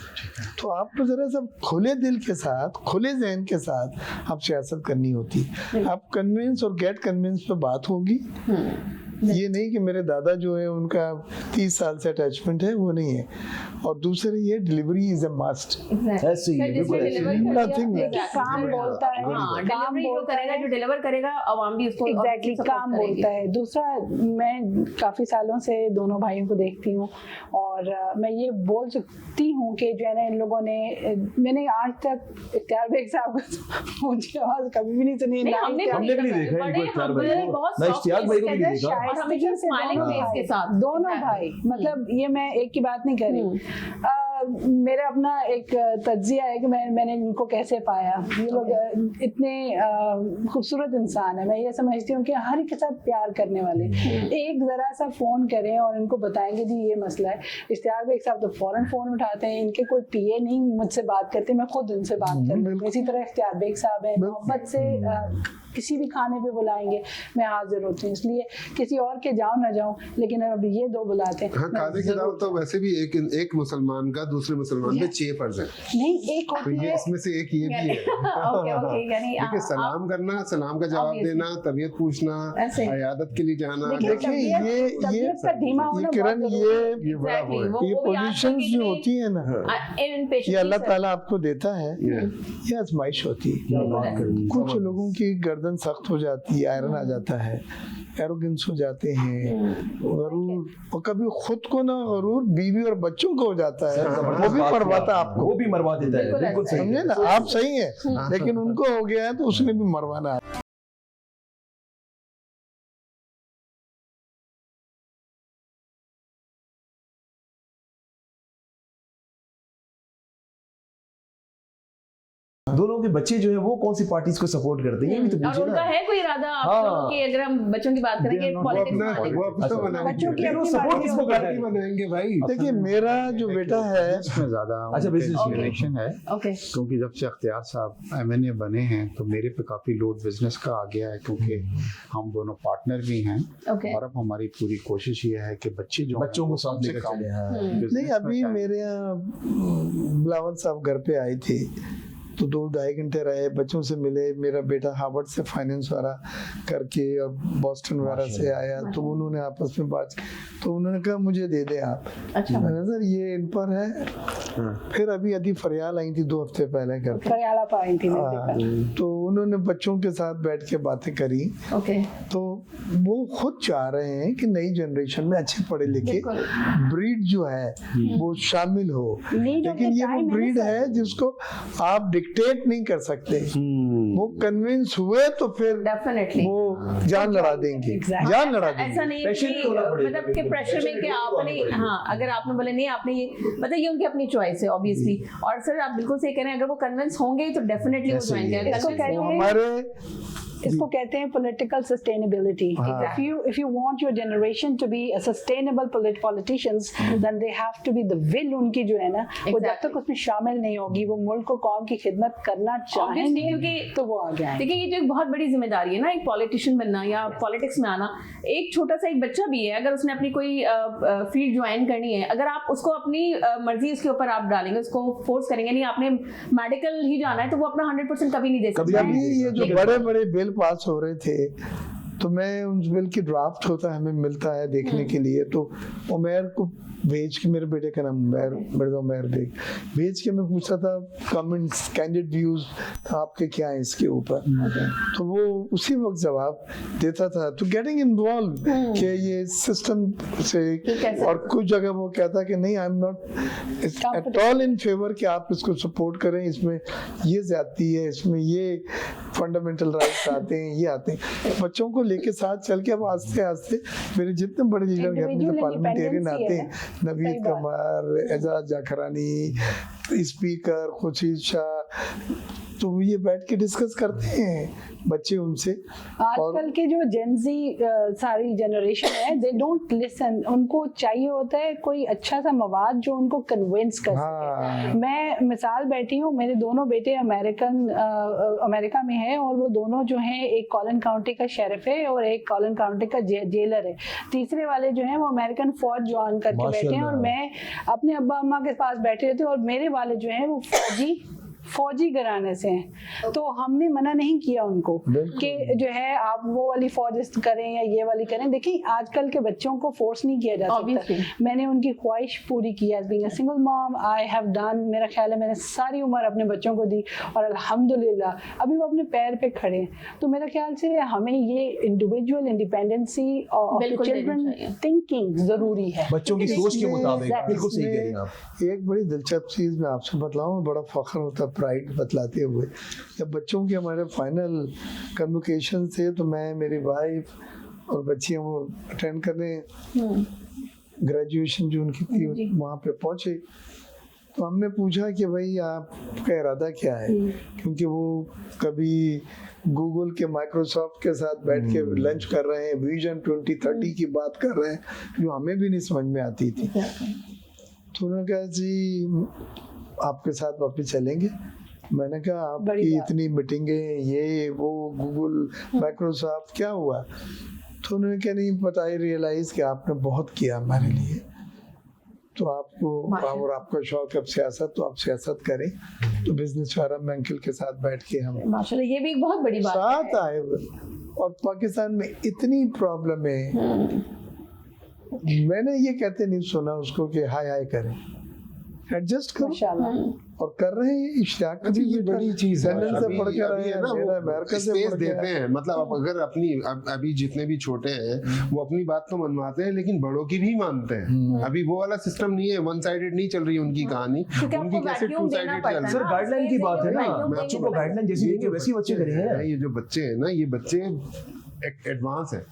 Speaker 5: तो आपको जरा सब खुले दिल के साथ, खुले जहन के साथ आप सियासत करनी होती है। आप कन्विंस और गेट कन्विंस पे बात होगी, ये नहीं कि मेरे दादा जो है उनका 30 साल से अटैचमेंट है, वो नहीं है। और दूसरे ये डिलीवरी इज अ मस्ट,
Speaker 2: ऐसे ही
Speaker 5: नथिंग
Speaker 4: काम बोलता है, काम करेगा, जो डिलीवर करेगा अवाम भी उसको एग्जैक्टली काम बोलता है। दूसरा, मैं काफी सालों से दोनों भाइयों को देखती हूँ और मैं ये बोल सकती हूँ कि जो है ना इन लोगों ने, मैंने आज तक इख्तियार बेग साहब को मुझे आवाज कभी भी नहीं सुनी,
Speaker 2: हमने कभी देखा इनको इख्तियार भाई को, ना इख्तियार भाई को भी नहीं देखा।
Speaker 4: और हमेशा स्माइलिंग फेस के साथ दोनों भाई, मतलब ये मैं एक की बात नहीं कर रही। मेरा अपना एक तज्जिया है कि मैंने इनको कैसे पाया। ये लोग इतने खूबसूरत इंसान है। मैं ये समझती हूँ कि हर एक के साथ प्यार करने वाले, एक ज़रा सा फ़ोन करें और इनको बताएंगे जी ये मसला है। इश्तियाक बेग साहब तो फ़ौरन फ़ोन उठाते हैं, इनके कोई पीए नहीं मुझसे बात करते, मैं खुद उनसे बात करती हूँ। इसी तरह इश्तियाक बेग साहब हैं, मोहब्बत से किसी भी खाने पे बुलाएंगे मैं हाजिर होती हूँ, इसलिए किसी और के जाऊँ ना जाऊँ, लेकिन अब ये दो बुलाते हैं।
Speaker 6: हाँ, खाने की दावत तो वैसे भी एक मुसलमान का दूसरे मुसलमान पे 6 फर्ज है।
Speaker 4: नहीं, एक
Speaker 6: तो ये इसमें से एक ये भी है। देखिए, सलाम करना, सलाम का जवाब देना, तबीयत पूछना, इयादत के लिए जाना।
Speaker 5: देखिए ये किरण, ये पोजीशंस जो होती है ना, ये अल्लाह ताला आपको देता है, ये आजमाइश होती है। कुछ लोगों की गर्दन सख्त हो जाती है, आयरन आ जाता है, एरोगेंस हो जाते हैं, गरूर, और कभी खुद को ना गरूर बीवी और बच्चों को हो जाता है, वो भी मरवाता है आपको,
Speaker 2: वो भी मरवा देता है। बिल्कुल सही,
Speaker 5: समझे ना, आप सही है, लेकिन उनको हो गया है तो उसने भी मरवाना है।
Speaker 2: दोनों लोगों के बच्चे जो है वो कौन सी पार्टीज को सपोर्ट करते हैं, ये भी तो
Speaker 1: और
Speaker 2: पूछिए
Speaker 1: उनका
Speaker 2: ना।
Speaker 1: है कोई इरादा आप लोगों की, अगर हम बच्चों की बात करें कि पॉलिटिक्स में आने की?
Speaker 6: वो अपना
Speaker 4: बच्चों की
Speaker 6: बनाएंगे,
Speaker 4: अपनी
Speaker 2: सपोर्ट
Speaker 4: पार्टी
Speaker 2: किसको करते हैं?
Speaker 6: बनाएंगे भाई।
Speaker 5: देखिए मेरा जो बेटा है
Speaker 3: इसमें ज्यादा
Speaker 2: अच्छा, business में।
Speaker 3: जनरेशन है,
Speaker 1: ओके
Speaker 3: क्योंकि जब से अख्तियार साहब एमएनए बने हैं तो मेरे पे काफी लोड बिजनेस का आ गया है, क्योंकि हम दोनों पार्टनर भी हैं।
Speaker 1: ओके
Speaker 3: और अब हमारी पूरी कोशिश ये है कि बच्चे जो
Speaker 2: बच्चों को साथ लेकर चले। हाँ।
Speaker 5: नहीं, अभी मेरे यहाँ बिलावल साहब घर पे आए थे तो 2-2.5 घंटे रहे, बच्चों से मिले। मेरा बेटा हार्वर्ड से फाइनेंस वाला करके और बॉस्टन वगैरह से आया, तो उन्होंने आपस में बात, तो उन्होंने कहा मुझे दे दे आप।
Speaker 1: अच्छा
Speaker 5: मैंने सर ये इन पर है। फिर अभी अदी फरियाल आई थी 2 हफ्ते पहले घर पे।
Speaker 4: फरियाला पाई थी मैंने देखा।
Speaker 5: तो उन्होंने बच्चों के साथ बैठ के बातें करी,
Speaker 1: ओके
Speaker 5: तो वो खुद चाह रहे हैं कि नई जनरेशन में अच्छे पढ़े लिखे ब्रीड जो है वो शामिल हो, लेकिन ये वो ब्रीड है जिसको आप डिक्टेट नहीं कर सकते। वो कन्विंस हुए तो फिर
Speaker 1: डेफिनेटली
Speaker 5: वो जान लड़ा देंगे, जान लड़ा देंगे।
Speaker 1: ऐसा नहीं है
Speaker 2: Pressure
Speaker 1: कि
Speaker 2: नहीं होना पड़ेगा,
Speaker 1: मतलब कि प्रेशर में कि आपने, हाँ अगर आपने बोले नहीं आपने ये, मतलब ये उनकी अपनी चॉइस है ऑब्वियसली। और सर आप बिल्कुल सही कह रहे हैं, अगर वो कन्विंस होंगे तो डेफिनेटली वो ज्वाइन करेंगे।
Speaker 5: वो हमारे
Speaker 4: इसको कहते हैं political sustainability. If you want your generation to be a sustainable politicians, then they have to be the will उनकी जो है ना, वो जब तक उसमें शामिल नहीं होगी, वो मुल्क को कौम की खिदमत करना चाहेंगे
Speaker 1: क्योंकि
Speaker 4: तो वो आगे आएंगे।
Speaker 1: देखिए ये तो एक बहुत बड़ी जिम्मेदारी है ना, एक पॉलिटिशियन बनना या पॉलिटिक्स में आना। एक छोटा सा एक बच्चा भी है, अगर उसने अपनी कोई फील्ड ज्वाइन करनी है, अगर आप उसको अपनी मर्जी उसके ऊपर आप डालेंगे, उसको फोर्स करेंगे नहीं आपने मेडिकल ही जाना है, तो वो अपना 100% कभी नहीं दे सकता।
Speaker 5: अभी ये जो बड़े बड़े बिल पास हो रहे थे, तो मैं उस बिल की ड्राफ्ट होता है हमें मिलता है देखने के लिए, तो उमैर को भेज के, मेरे बेटे का नाम उमैर बेग, भेज के मैं पूछता था कमेंट्स, कैंडिड व्यूज आपके क्या है इसके ऊपर, तो वो उसी वक्त जवाब देता था। तो गेटिंग इन्वॉल्व कि ये सिस्टम से, और कुछ जगह वो कहता कि नहीं I am not at all in favour कि आप इसको सपोर्ट करें, इसमें ये ज्यादती है, इसमें ये फंडामेंटल राइट्स आते हैं, ये आते हैं। बच्चों को लेके साथ चल के अब आस्ते आस्ते मेरे जितने बड़े लीडर घर में जो पार्लियामेंटेरियन आते हैं, नवीद कमर, एजाज जाखरानी, स्पीकर खुर्शीद शाह, तो ये बैठ के डिस्कस करते हैं बच्चे उनसे।
Speaker 4: आजकल के जो जेनजी सारी जनरेशन है, दे डोंट लिसन, उनको चाहिए होता है कोई अच्छा सा मवाद जो उनको कन्विंस कर सके। मैं मिसाल बैठी हूँ, मेरे दोनों बेटे अमेरिका में है, और वो दोनों जो हैं, एक कॉलिन काउंटी का शेरिफ है और एक कॉलिन काउंटी का जेलर है। तीसरे वाले जो हैं वो अमेरिकन फौज ज्वाइन करके बैठे हैं, और मैं अपने अब्बा अम्मा के पास बैठे रहती हूँ, और मेरे वाले जो हैं वो फौजी घराने से हैं। तो हमने मना नहीं किया उनको कि जो है आप वो वाली फौज करें या ये वाली करें। देखिए आजकल के बच्चों को फोर्स नहीं किया जा सकता। मैंने उनकी ख्वाहिश पूरी की। As being a single mom I have done, मेरा ख्याल है मैंने सारी उम्र अपने बच्चों को दी, और अल्हम्दुलिल्लाह अभी वो अपने पैर पे खड़े हैं। तो मेरा ख्याल से हमें ये individual independency of children thinking जरूरी है,
Speaker 2: बच्चों की सोच के मुताबिक। बिल्कुल सही कह रही हैं आप।
Speaker 5: एक बड़ी दिलचस्प चीज मैं आपसे बतलाऊं, बड़ा फख्र होता, प्राइड बतलाते हुए, जब बच्चों के हमारे फाइनल कन्वोकेशन थे, तो मैं, मेरी वाइफ और बच्चियां वो अटेंड करने ग्रेजुएशन जो उनकी थी वहाँ पे पहुँचे। तो हमने पूछा कि भाई आपका इरादा क्या है, क्योंकि वो कभी गूगल के, माइक्रोसॉफ्ट के साथ बैठ के लंच कर रहे हैं, विजन 2030 की बात कर रहे हैं, जो हमें भी नहीं समझ में आती थी। तो उन्होंने कहा जी आपके साथ वापस चलेंगे। मैंने कहा आपकी इतनी मीटिंगें, ये वो, गूगल, माइक्रोसॉफ्ट, क्या हुआ? तो उन्होंने क्या नहीं पता, ही रियलाइज कि आपने बहुत किया हमारे लिए, तो आपको और आपका शौक अब सियासत, तो आप सियासत करें। तो बिजनेस फोरम में अंकल के साथ बैठ के हम
Speaker 1: माशाल्लाह, ये भी एक बहुत बड़ी बात
Speaker 5: साथ आए। और पाकिस्तान में इतनी प्रॉब्लम है, मैंने ये कहते नहीं सुना उसको कि हाय हाय करें, एडजस्ट करो, और कर रहे हैं। इश्तियाक
Speaker 6: अभी ये बड़ी चीज है,
Speaker 5: से पढ़ के रहे हैं ना,
Speaker 6: वो
Speaker 5: अमेरिका से
Speaker 6: स्पेस
Speaker 5: पढ़ के
Speaker 6: देते हैं। मतलब अब अगर अपनी अभी जितने भी छोटे हैं वो अपनी बात तो मनवाते हैं, लेकिन बड़ों की भी मानते हैं। अभी वो वाला सिस्टम नहीं है, वन साइडेड नहीं चल रही है उनकी कहानी, उनकी कैसे टू साइडेड चल रही है।
Speaker 2: सर गाइडलाइन की बात है ना, बच्चों को गाइडलाइन जैसी देंगे वैसी बच्चे करेंगे।
Speaker 6: ये जो बच्चे हैं ना, ये बच्चे एडवांस है।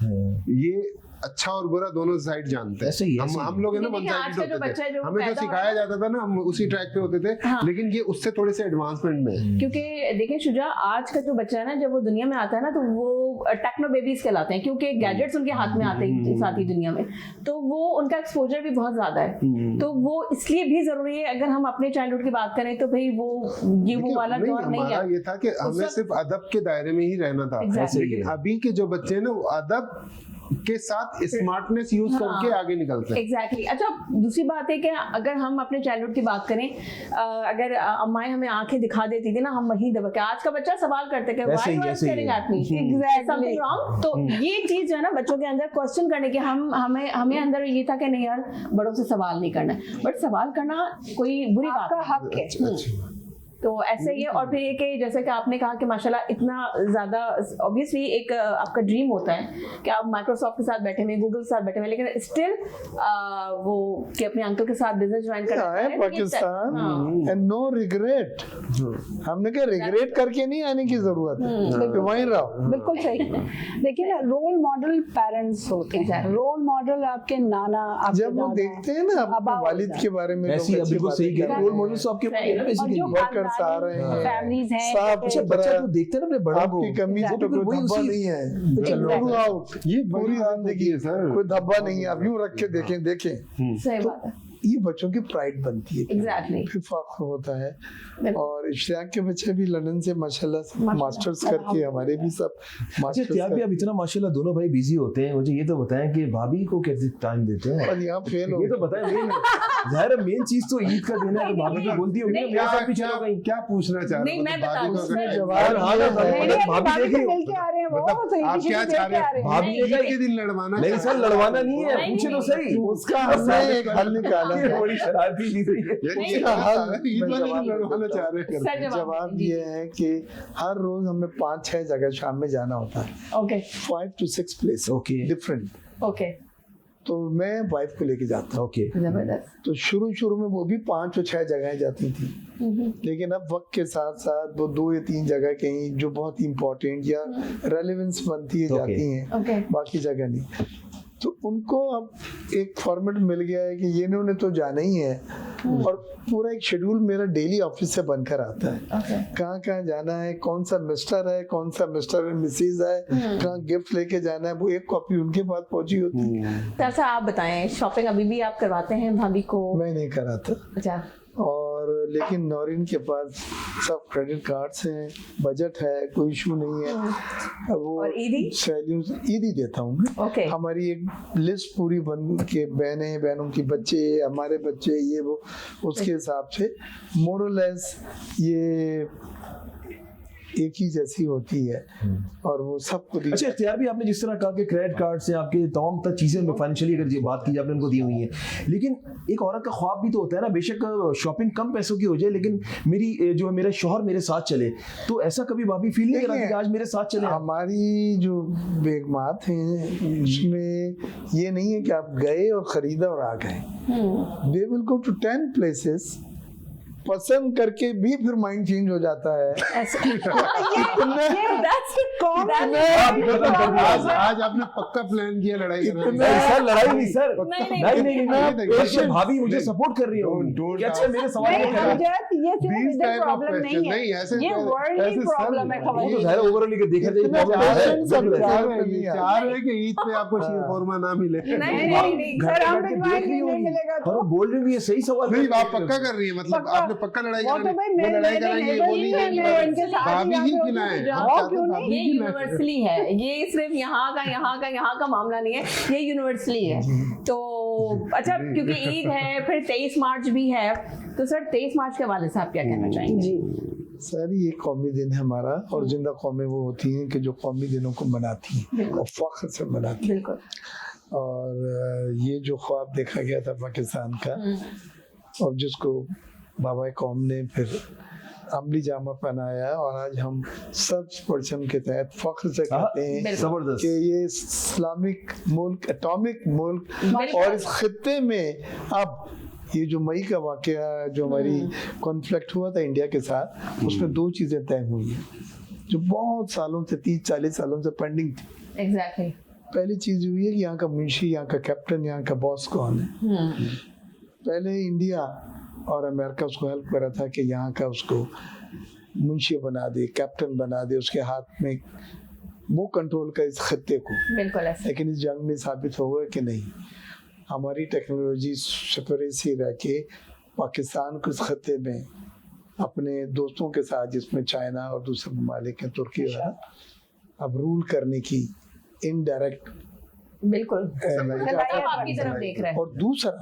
Speaker 6: ये अच्छा और बुरा दोनों साइड जानते हैं।
Speaker 2: ऐसे ही
Speaker 6: हम लोग है ना वन साइड होते थे, हमें जो सिखाया जाता था ना हम उसी ट्रैक पे होते थे। लेकिन ये उससे थोड़े से एडवांसमेंट में,
Speaker 1: क्योंकि देखिए शुजा, आज का जो बच्चा है ना, जब वो दुनिया में आता है ना, तो वो टेक्नो बेबीज कहलाते हैं, क्योंकि गैजेट्स उनके हाथ में आते हैं साथ ही दुनिया में, तो वो उनका एक्सपोजर भी बहुत ज्यादा है। तो वो इसलिए भी जरूरी है। अगर हम अपने चाइल्डहुड की बात करें तो भाई वो ये वो वाला दौर नहीं है।
Speaker 6: ये था कि हमें सिर्फ अदब के दायरे में ही रहना था। लेकिन अभी के जो बच्चे हैं ना, वो अदब के साथ स्मार्टनेस यूज करके आगे निकलते हैं।
Speaker 1: एग्जैक्टली। अच्छा, दूसरी बात है कि अगर हम अपने चाइल्डहुड की बात करें, अगर अम्माएं हमें आंखें दिखा देती थी ना, हम वहीं दबा के, आज का बच्चा सवाल करते कि why you are staring at me, something wrong. तो ये चीज जो है ना बच्चों के अंदर क्वेश्चन करने के, हमें अंदर ये था कि नहीं यार, बड़ों से सवाल नहीं करना, बट सवाल करना कोई बुरी बात
Speaker 4: का हक है।
Speaker 1: तो ऐसे ही है। और फिर ये कि जैसे कि आपने कहा कि माशाल्लाह इतना ज़्यादा, ऑब्वियसली एक आपका ड्रीम होता है कि आप माइक्रोसॉफ्ट के साथ बैठे हुए, गूगल के साथ बैठे हुए, लेकिन स्टिल वो कि अपने अंकल के साथ बिजनेस ज्वाइन करना है
Speaker 5: पाकिस्तान, एंड नो रिग्रेट। हमने क्या रिग्रेट करके नहीं आने की जरूरत है, वहीं रहो।
Speaker 4: बिल्कुल सही। देखिए, रोल मॉडल पेरेंट्स होते हैं, रोल मॉडल आपके नाना, आपके
Speaker 5: जब वो देखते हैं ना अपने वालिद के बारे में,
Speaker 2: बिल्कुल सही कह रहे हैं, रोल मॉडल्स तो आपके
Speaker 5: वर्कर्स आ रहे हैं,
Speaker 4: फैमिलीज हैं,
Speaker 5: सब
Speaker 2: अच्छा बच्चा तो देखते हैं ना अपने बड़ा को,
Speaker 5: आपकी कमी से तो कोई धब्बा नहीं है, ये पूरी जिंदगी है सर, कोई धब्बा नहीं है। आप यूं रख के देखें
Speaker 1: सही बात है।
Speaker 5: ये बच्चों की प्राइड बनती है,
Speaker 1: एग्जैक्टली,
Speaker 5: फिर फख्र होता है। और इश्तियाक के बच्चे भी लंदन से माशाल्लाह मास्टर्स करके, हमारे भी सब मास्टर्स
Speaker 2: भी। आप इतना माशाल्लाह दोनों भाई बिजी होते हैं, मुझे ये तो बताएं कि भाभी को कैसे टाइम देते हैं?
Speaker 5: और यहाँ फेल हो,
Speaker 2: ये तो बताएं। ज़ाहिर है मेन चीज तो ईद का दिन है, तो भाभी को बोलती होगी मेरे साथ भी चलो कहीं।
Speaker 6: क्या पूछना चाह रहे
Speaker 1: नहीं, मैं बता दूं,
Speaker 2: भाभी देख रही
Speaker 4: मिलके आ रहे हैं वो,
Speaker 6: आप क्या चाह रहे हैं?
Speaker 2: भाभी
Speaker 6: ईद के दिन लड़वाना?
Speaker 2: नहीं सर, लड़वाना नहीं है, पूछे तो सही।
Speaker 5: उसका हमने एक हल निकाला है,
Speaker 2: बड़ी शरारती चीज है।
Speaker 6: ईद वाले दिन लड़वाना चाह रहे हैं।
Speaker 5: जवाब ये है कि हर रोज हमें 5-6 जगह शाम में जाना होता है।
Speaker 1: Okay,
Speaker 5: 5 to 6 place,
Speaker 2: okay
Speaker 5: different.
Speaker 1: Okay,
Speaker 5: तो मैं वाइफ को लेके जाता हूँ।
Speaker 2: ओके,
Speaker 1: जबरदस्त।
Speaker 5: तो शुरू में वो भी 5 और 6 जगह जाती थी, लेकिन अब वक्त के साथ साथ वो 2 या 3 जगह कहीं जो बहुत इंपॉर्टेंट या रेलेवेंस बनती है जाती हैं, बाकी जगह नहीं। तो उनको अब एक फॉर्मेट मिल गया है कि ये इन्होंने तो जाना ही है, और पूरा एक शेड्यूल मेरा डेली ऑफिस से बनकर आता है। कहाँ कहाँ जाना है, कौन सा मिस्टर है, कौन सा मिस्टर एंड मिसेज है, कहाँ गिफ्ट लेके जाना है, वो एक कॉपी उनके पास पहुंची होती है।
Speaker 1: अच्छा, आप बताएं, शॉपिंग अभी भी आप करवाते हैं भाभी को?
Speaker 5: मैं नहीं कराता।
Speaker 1: अच्छा।
Speaker 5: और लेकिन नौरीन के पास सब क्रेडिट कार्ड्स हैं, बजट है, कोई इशू नहीं है। वो सैलरी ईदी देता हूँ मैं। हमारी एक लिस्ट पूरी बन के, बहनों की बच्चे, हमारे बच्चे, ये वो, उसके हिसाब से मोरलेस ये एक ही जैसी होती है, और वो सबको दी।
Speaker 2: अच्छा, इख्तियार भी आपने जिस तरह कहा कि क्रेडिट कार्ड से आपके तमाम तक चीज़ें में फाइनेंशियली अगर ये बात की जाए आपने उनको दी हुई है, लेकिन एक औरत का ख्वाब भी तो होता है ना, बेशक शॉपिंग कम पैसों की हो जाए, लेकिन मेरी जो मेरा शौहर मेरे साथ चले, तो ऐसा कभी भाभी फील नहीं करा कि आज मेरे साथ चले?
Speaker 5: हमारी जो बेगमात हैं उसमें ये नहीं है कि आप गए और खरीदा और आ गए। They will go to 10 places, पसंद करके भी फिर माइंड चेंज हो जाता है।
Speaker 6: आज आपने पक्का प्लान किया लड़ाई करने का।
Speaker 2: सर लड़ाई नहीं सर, नहीं, भाभी मुझे सपोर्ट कर रही है। अच्छा मेरे सवाल
Speaker 6: नहीं, ऐसे
Speaker 4: प्रॉब्लम है,
Speaker 2: वो तो ज़ाहिर ओवरऑल लेके देखा जाए
Speaker 6: चार है कि ईद पे आपको शीर खुरमा ना मिले।
Speaker 2: बोल रही है, सही सवाल
Speaker 6: नहीं, आप पक्का कर रही है, मतलब आपने पक्का लड़ाई कराएंगे, भाभी ही खिलाएं।
Speaker 1: ये यूनिवर्सली है, ये सिर्फ यहाँ का मामला नहीं है, ये यूनिवर्सली है। तो अच्छा, क्योंकि ईद है, फिर 23 मार्च भी है, तो सर 23 मार्च के हवाले से आप क्या कहना चाहेंगे?
Speaker 5: जी सर, ये कौमी दिन है हमारा, और जिंदा कौमें वो होती हैं कि जो कौमी दिनों को मनाती हैं और फख्र से मनाती हैं। और ये जो ख्वाब देखा गया था पाकिस्तान का, और जिसको बाबा कौम ने फिर अमली जामा पहनाया, और आज हम सब परचम के तहत फख्र से कहते हैं कि ये इस्लामिक मुल्क, एटॉमिक मुल्क, और इस खित्ते में अब ये जो मई का वाकया जो हमारी कॉन्फ्लिक्ट हुआ था इंडिया के साथ, उसमें 2 चीजें तय हुई हैं जो बहुत सालों से, 30-40 सालों से पेंडिंग थी।
Speaker 1: एग्जैक्टली।
Speaker 5: पहली चीज हुई है कि यहाँ का मुंशी, यहाँ का कैप्टन, यहाँ का बॉस कौन है। पहले इंडिया और अमेरिका उसको हेल्प कर रहा था कि यहाँ का उसको मुंशी बना दे, कैप्टन बना दे, उसके हाथ में वो कंट्रोल का इस खत्ते को।
Speaker 1: बिल्कुल ऐसे।
Speaker 5: लेकिन इस जंग में साबित होगा कि नहीं, हमारी टेक्नोलॉजी सफरेसी रह के पाकिस्तान को इस खत्ते में अपने दोस्तों के साथ, जिसमें चाइना और दूसरे ममालिक हैं, तुर्की वगैरह, अब रूल करने की इनडायरेक्ट
Speaker 1: बिल्कुल आपकी तरफ देख रहे हैं।
Speaker 5: और दूसरा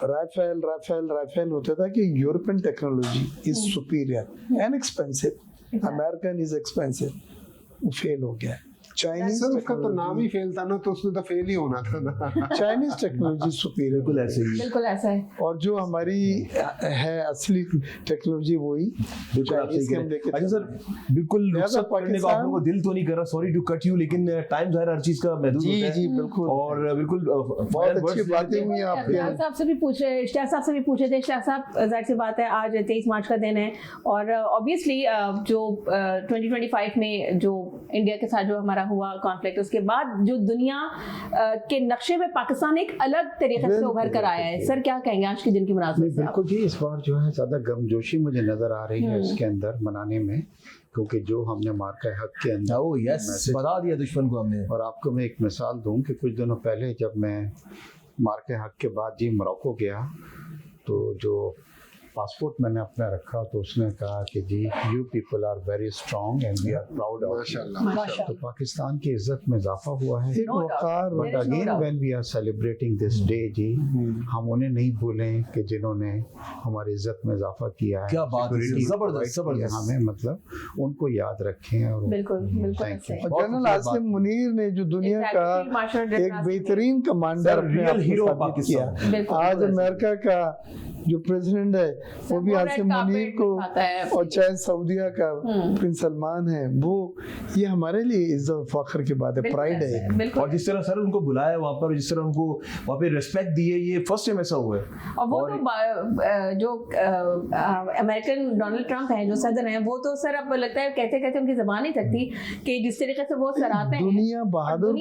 Speaker 5: राफेल होता था कि European technology is superior and expensive, American is expensive, वो फेल हो गया। चाइनीज
Speaker 6: सर उसका तो नाम ही फेल था ना, तो उसमें तो फेल ही होना था ना।
Speaker 5: चाइनीज टेक्नोलॉजी सुपीरियर,
Speaker 2: बिल्कुल ऐसे ही,
Speaker 1: बिल्कुल ऐसा है।
Speaker 5: और जो हमारी है असली टेक्नोलॉजी वही चाइनीज के हम लेके।
Speaker 2: अच्छा सर, बिल्कुल रुखसत करने को आप लोगों को दिल तो नहीं कर रहा, सॉरी टू कट यू, लेकिन टाइम ज़ाहिर हर चीज का महदूद होता है।
Speaker 5: जी बिल्कुल,
Speaker 2: और बिल्कुल
Speaker 5: बहुत अच्छी बातें हुई आपके।
Speaker 1: इश्तियाक साहब से भी पूछे, इश्तियाक साहब से भी पूछे थे। इश्तियाक साहब, जाहिर सी बात है आज 23 मार्च का दिन है, और ऑब्वियसली जो 2025 में जो इंडिया के साथ जो हमारा हुआ कॉन्फ्लिक्ट, उसके बाद जो दुनिया के नक्शे में पाकिस्तान एक अलग तरीके से उभर कर आया है। सर क्या कहेंगे आज के दिन की मुनासिबत से?
Speaker 3: बिल्कुल जी, इस बार जो है ज़्यादा गमजोशी मुझे नज़र आ रही है इसके अंदर मनाने में, क्योंकि जो हमने मार्का हक के अंदर
Speaker 2: यस बता दिया दुश्मन को हमने।
Speaker 3: और आपको मैं एक मिसाल दूं कि कुछ दिनों पहले जब मैं मार्का हक के बाद जी मोरक्को गया, तो जो पासपोर्ट मैंने अपना रखा तो उसने कहा कि जी you people are very strong and we are proud of you. तो पाकिस्तान की इज्जत में इजाफा हुआ है। But again when we are celebrating this day जी, हम उन्हें नहीं भूलें कि जिन्होंने हमारी इज्जत में इजाफा किया है।
Speaker 2: क्या बात है, जबरदस्त जबरदस्त।
Speaker 3: हमें मतलब उनको याद रखें। और
Speaker 1: बिल्कुल
Speaker 5: जनरल आसिम मुनीर ने जो दुनिया का एक बेहतरीन कमांडर,
Speaker 2: रियल हीरो पाकिस्तान,
Speaker 5: आज अमेरिका का जो प्रेसिडेंट है वो भी आसिम मुनीर को, और चाहे सऊदीया का प्रिंस सलमान है, वो ये हमारे लिए इज्जत फख्र की बात है, प्राइड है।
Speaker 2: और जिस तरह सर उनको बुलाया वहाँ पर, जिस तरह उनको वहाँ पे रिस्पेक्ट दिए, ये फर्स्ट टाइम ऐसा हुआ है।
Speaker 1: और वो तो जो अमेरिकन डोनाल्ड ट्रंप हैं, जो सदर हैं, वो तो सर अब लगता है कहते कहते उनकी जबान ही तक थी कि जिस तरीके से वो सराहते हैं
Speaker 5: दुनिया बहादुर,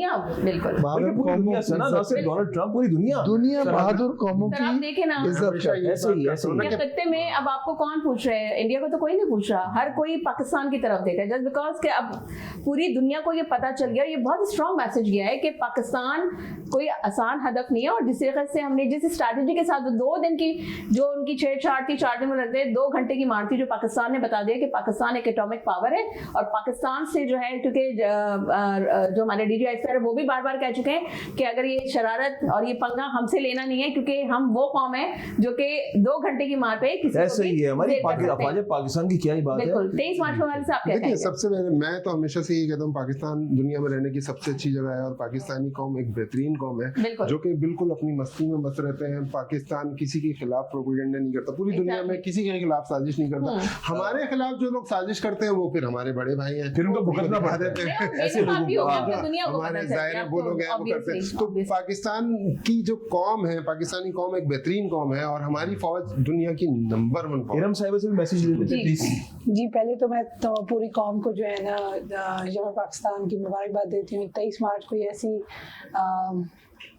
Speaker 1: बिल्कुल
Speaker 2: बहादुर कौमों, ना सिर्फ डोनाल्ड ट्रंप, पूरी दुनिया बहादुर कौमों की
Speaker 1: देखे ना
Speaker 5: इज्जत।
Speaker 1: खत्ते में अब आपको कौन पूछ रहे हैं? इंडिया को तो कोई नहीं पूछ रहा, हर कोई पाकिस्तान की तरफ देख रहा है, जस्ट बिकॉज के अब पूरी दुनिया को ये पता चल गया। ये बहुत स्ट्रॉन्ग मैसेज गया है कि पाकिस्तान कोई आसान हदफ नहीं है। और जिस तरीके से हमने जिस स्ट्रैटेजी के साथ 2 दिन की जो उनकी छेड़छाड़ थी, 4 दिन में लगते 2 घंटे की मार थी, जो पाकिस्तान ने बता दिया कि पाकिस्तान एक एटॉमिक पावर है। और पाकिस्तान से जो है, क्योंकि जो हमारे DGI है वो भी बार बार कह चुके हैं कि अगर ये शरारत और ये पंगा हमसे लेना नहीं है, क्योंकि हम वो कौम है जो कि 2 घंटे की मार पे किसी
Speaker 2: ऐसे ही है हमारी पाकिस्तान की क्या ही बात है।
Speaker 1: 23 मार्च के बारे में आप क्या
Speaker 6: देखिए, सबसे पहले मैं तो हमेशा से ये कहता हूँ, पाकिस्तान दुनिया में रहने की सबसे अच्छी जगह है, और पाकिस्तानी कौम एक बेहतरीन कौम है जो कि बिल्कुल अपनी मस्ती में मस्त रहते हैं। पाकिस्तान किसी के खिलाफ प्रोपेगेंडा नहीं करता, पूरी दुनिया में किसी के खिलाफ साजिश नहीं करता। हमारे खिलाफ जो लोग साजिश करते हैं वो फिर हमारे बड़े भाई हैं,
Speaker 2: फिर उनको भुगतना पड़ देते हैं। ऐसे
Speaker 6: हमारे जाहिर वो लोग हैं, वो करते हैं। तो पाकिस्तान की जो कौम है, पाकिस्तानी कौम एक बेहतरीन कौम है, और हमारी फौज दुनिया की नंबर 1 कौम।
Speaker 2: इरम साहिबा से भी मैसेज ले लेते प्लीज।
Speaker 4: जी, पहले तो मैं तो पूरी कौम को जो है ना, जब पाकिस्तान की मुबारकबाद देती हूँ। 23 मार्च को ऐसी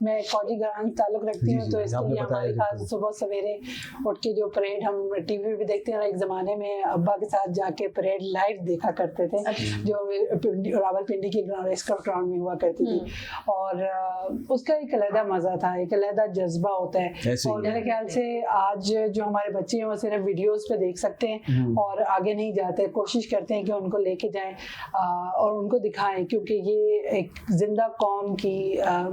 Speaker 4: मैं फौजी घराने ताल्लुक रखती हूँ, तो इसके लिए हमारे खास सुबह सवेरे उठ के जो परेड हम टीवी पे देखते हैं, एक ज़माने में अब्बा के साथ जाके परेड लाइव देखा करते थे, जो रावलपिंडी की ग्राउंड में हुआ करती थी। और उसका एक अलहदा मज़ा था, एक अलहदा जज्बा होता है। और मेरे ख्याल से आज जो हमारे बच्चे हैं वो सिर्फ वीडियोज़ पे देख सकते हैं और आगे नहीं जाते। कोशिश करते हैं कि उनको लेके जाएं और उनको दिखाएं, क्योंकि ये एक जिंदा कौम की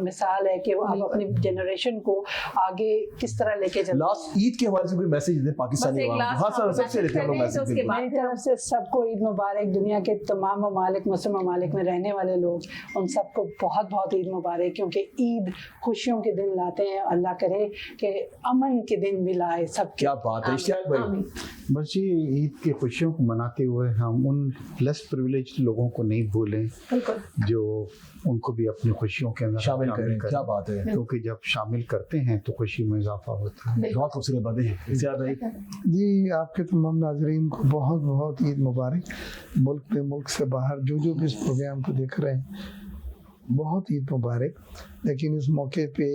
Speaker 4: मिसाल है कि आप अपनी जनरेशन को आगे किस तरह लेके चलते हैं।
Speaker 2: लास्ट ईद के हवाले से कोई मैसेज दे पाकिस्तानी आवाम को? हाँ सर, सबसे लेते हैं मैसेज।
Speaker 4: मेरी तरफ से सबको ईद मुबारक। दुनिया के तमाम ममालिक, मुस्लिम ममालिक में रहने वाले लोग, उन सबको बहुत बहुत ईद मुबारक, क्योंकि ईद खुशियों के दिन लाते हैं। अल्लाह करे कि अमन के दिन भी लाए सब।
Speaker 2: क्या बात है इश्तियाक भाई।
Speaker 3: बस ये ईद की खुशियों को मनाते हुए हम उन लेस प्रिविलेज्ड लोगों को नहीं भूलें जो उनको भी अपनी खुशियों के अंदर
Speaker 2: शामिल करें। क्या बात बात है।
Speaker 3: क्योंकि जब शामिल करते हैं तो खुशी में इजाफा होता है।
Speaker 2: बहुत खूबसूरत बातें हैं। इसयाद भाई
Speaker 5: जी, आपके तमाम नाजरीन को बहुत बहुत ईद मुबारक। मुल्क में, मुल्क से बाहर जो भी इस प्रोग्राम को देख रहे हैं, बहुत ईद मुबारक। लेकिन इस मौके पे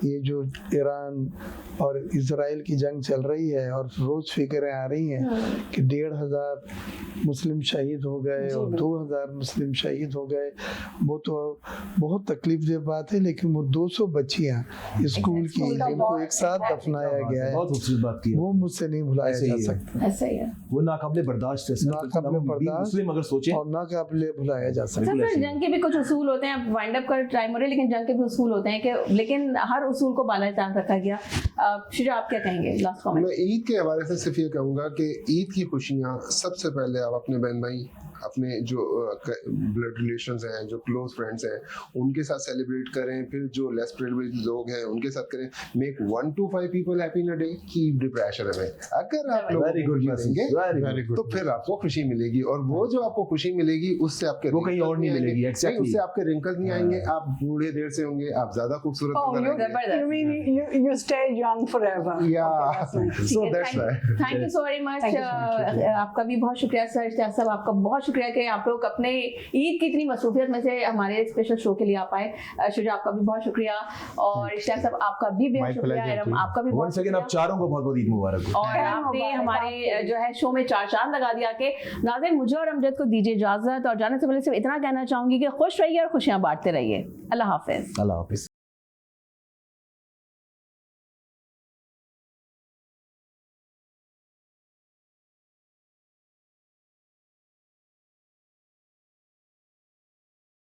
Speaker 5: ये जो ईरान और इजराइल की जंग चल रही है और रोज़ फिक्रें आ रही हैं कि 1,500 मुस्लिम शहीद हो गए और 2,000 मुस्लिम शहीद हो गए, वो तो बहुत तकलीफ दे बात है। लेकिन वो 200 बच्चियाँ स्कूल की जिनको एक साथ दफनाया गया है,
Speaker 2: बहुत खूबसूरत बात की,
Speaker 5: वो मुझसे नहीं भुलाया जा सकता।
Speaker 1: ऐसा ही है,
Speaker 2: वो नाकाबिले बर्दाश्त है,
Speaker 5: नाकाबिले बर्दाश्त
Speaker 2: मुस्लिम अगर सोचे
Speaker 5: और नाकाबिले भुलाया जा सकता।
Speaker 1: सर जंग के भी कुछ उसूल होते हैं, वाइंड अप कर टाइम हो रहा है, लेकिन जंग के भी उसूल होते हैं कि लेकिन हर उसूल को बाला-ए-तान रखा गया। शुजा, आप क्या कहेंगे लास्ट कमेंट?
Speaker 6: मैं ईद के हवाले से सिर्फ ये कहूँगा कि ईद की खुशियाँ सबसे पहले आप अपने बहन भाई, अपने जो ब्लड रिलेशंस हैं, जो क्लोज फ्रेंड्स हैं, उनके साथ सेलिब्रेट करें। फिर जो लेस प्रिविलेज्ड लोग हैं उनके साथ करें। Make 1 to 5 people happy in a day, keep the pressure away. अगर आप लोग करेंगे तो फिर आपको खुशी मिलेगी, और वो जो आपको खुशी मिलेगी उससे आपके
Speaker 2: वो कहीं और नहीं मिलेगी।
Speaker 6: नहीं, उससे आपके रिंकल्स नहीं आएंगे, आप बूढ़े देर से होंगे, आप ज्यादा खूबसूरत नजर
Speaker 4: you stay young forever.
Speaker 6: Yeah, so that's why.
Speaker 1: Thank you so very much. आपका भी बहुत शुक्रिया सर, इश्तियाक साहब, आपका बहुत शुक्रिया कि आप लोग अपने ईद की इतनी मसरूफियत में से हमारे स्पेशल शो के लिए आप आए। शुजा, आपका भी बहुत शुक्रिया, और इश्तियाक साहब आपका भी बहुत शुक्रिया, आपका भी बहुत शुक्रिया।
Speaker 2: आप चारों को बहुत बहुत ईद मुबारक।
Speaker 1: और आपने हमारे जो है शो में 4 चांद लगा दिया। कि नाज़रीन, मुझे और अमजद को दीजिए इजाजत, और जाने से पहले सिर्फ इतना कहना चाहूंगी कि खुश रहिए और खुशियां बांटते रहिए। अल्लाह हाफिज।
Speaker 2: अल्लाह हाफिज।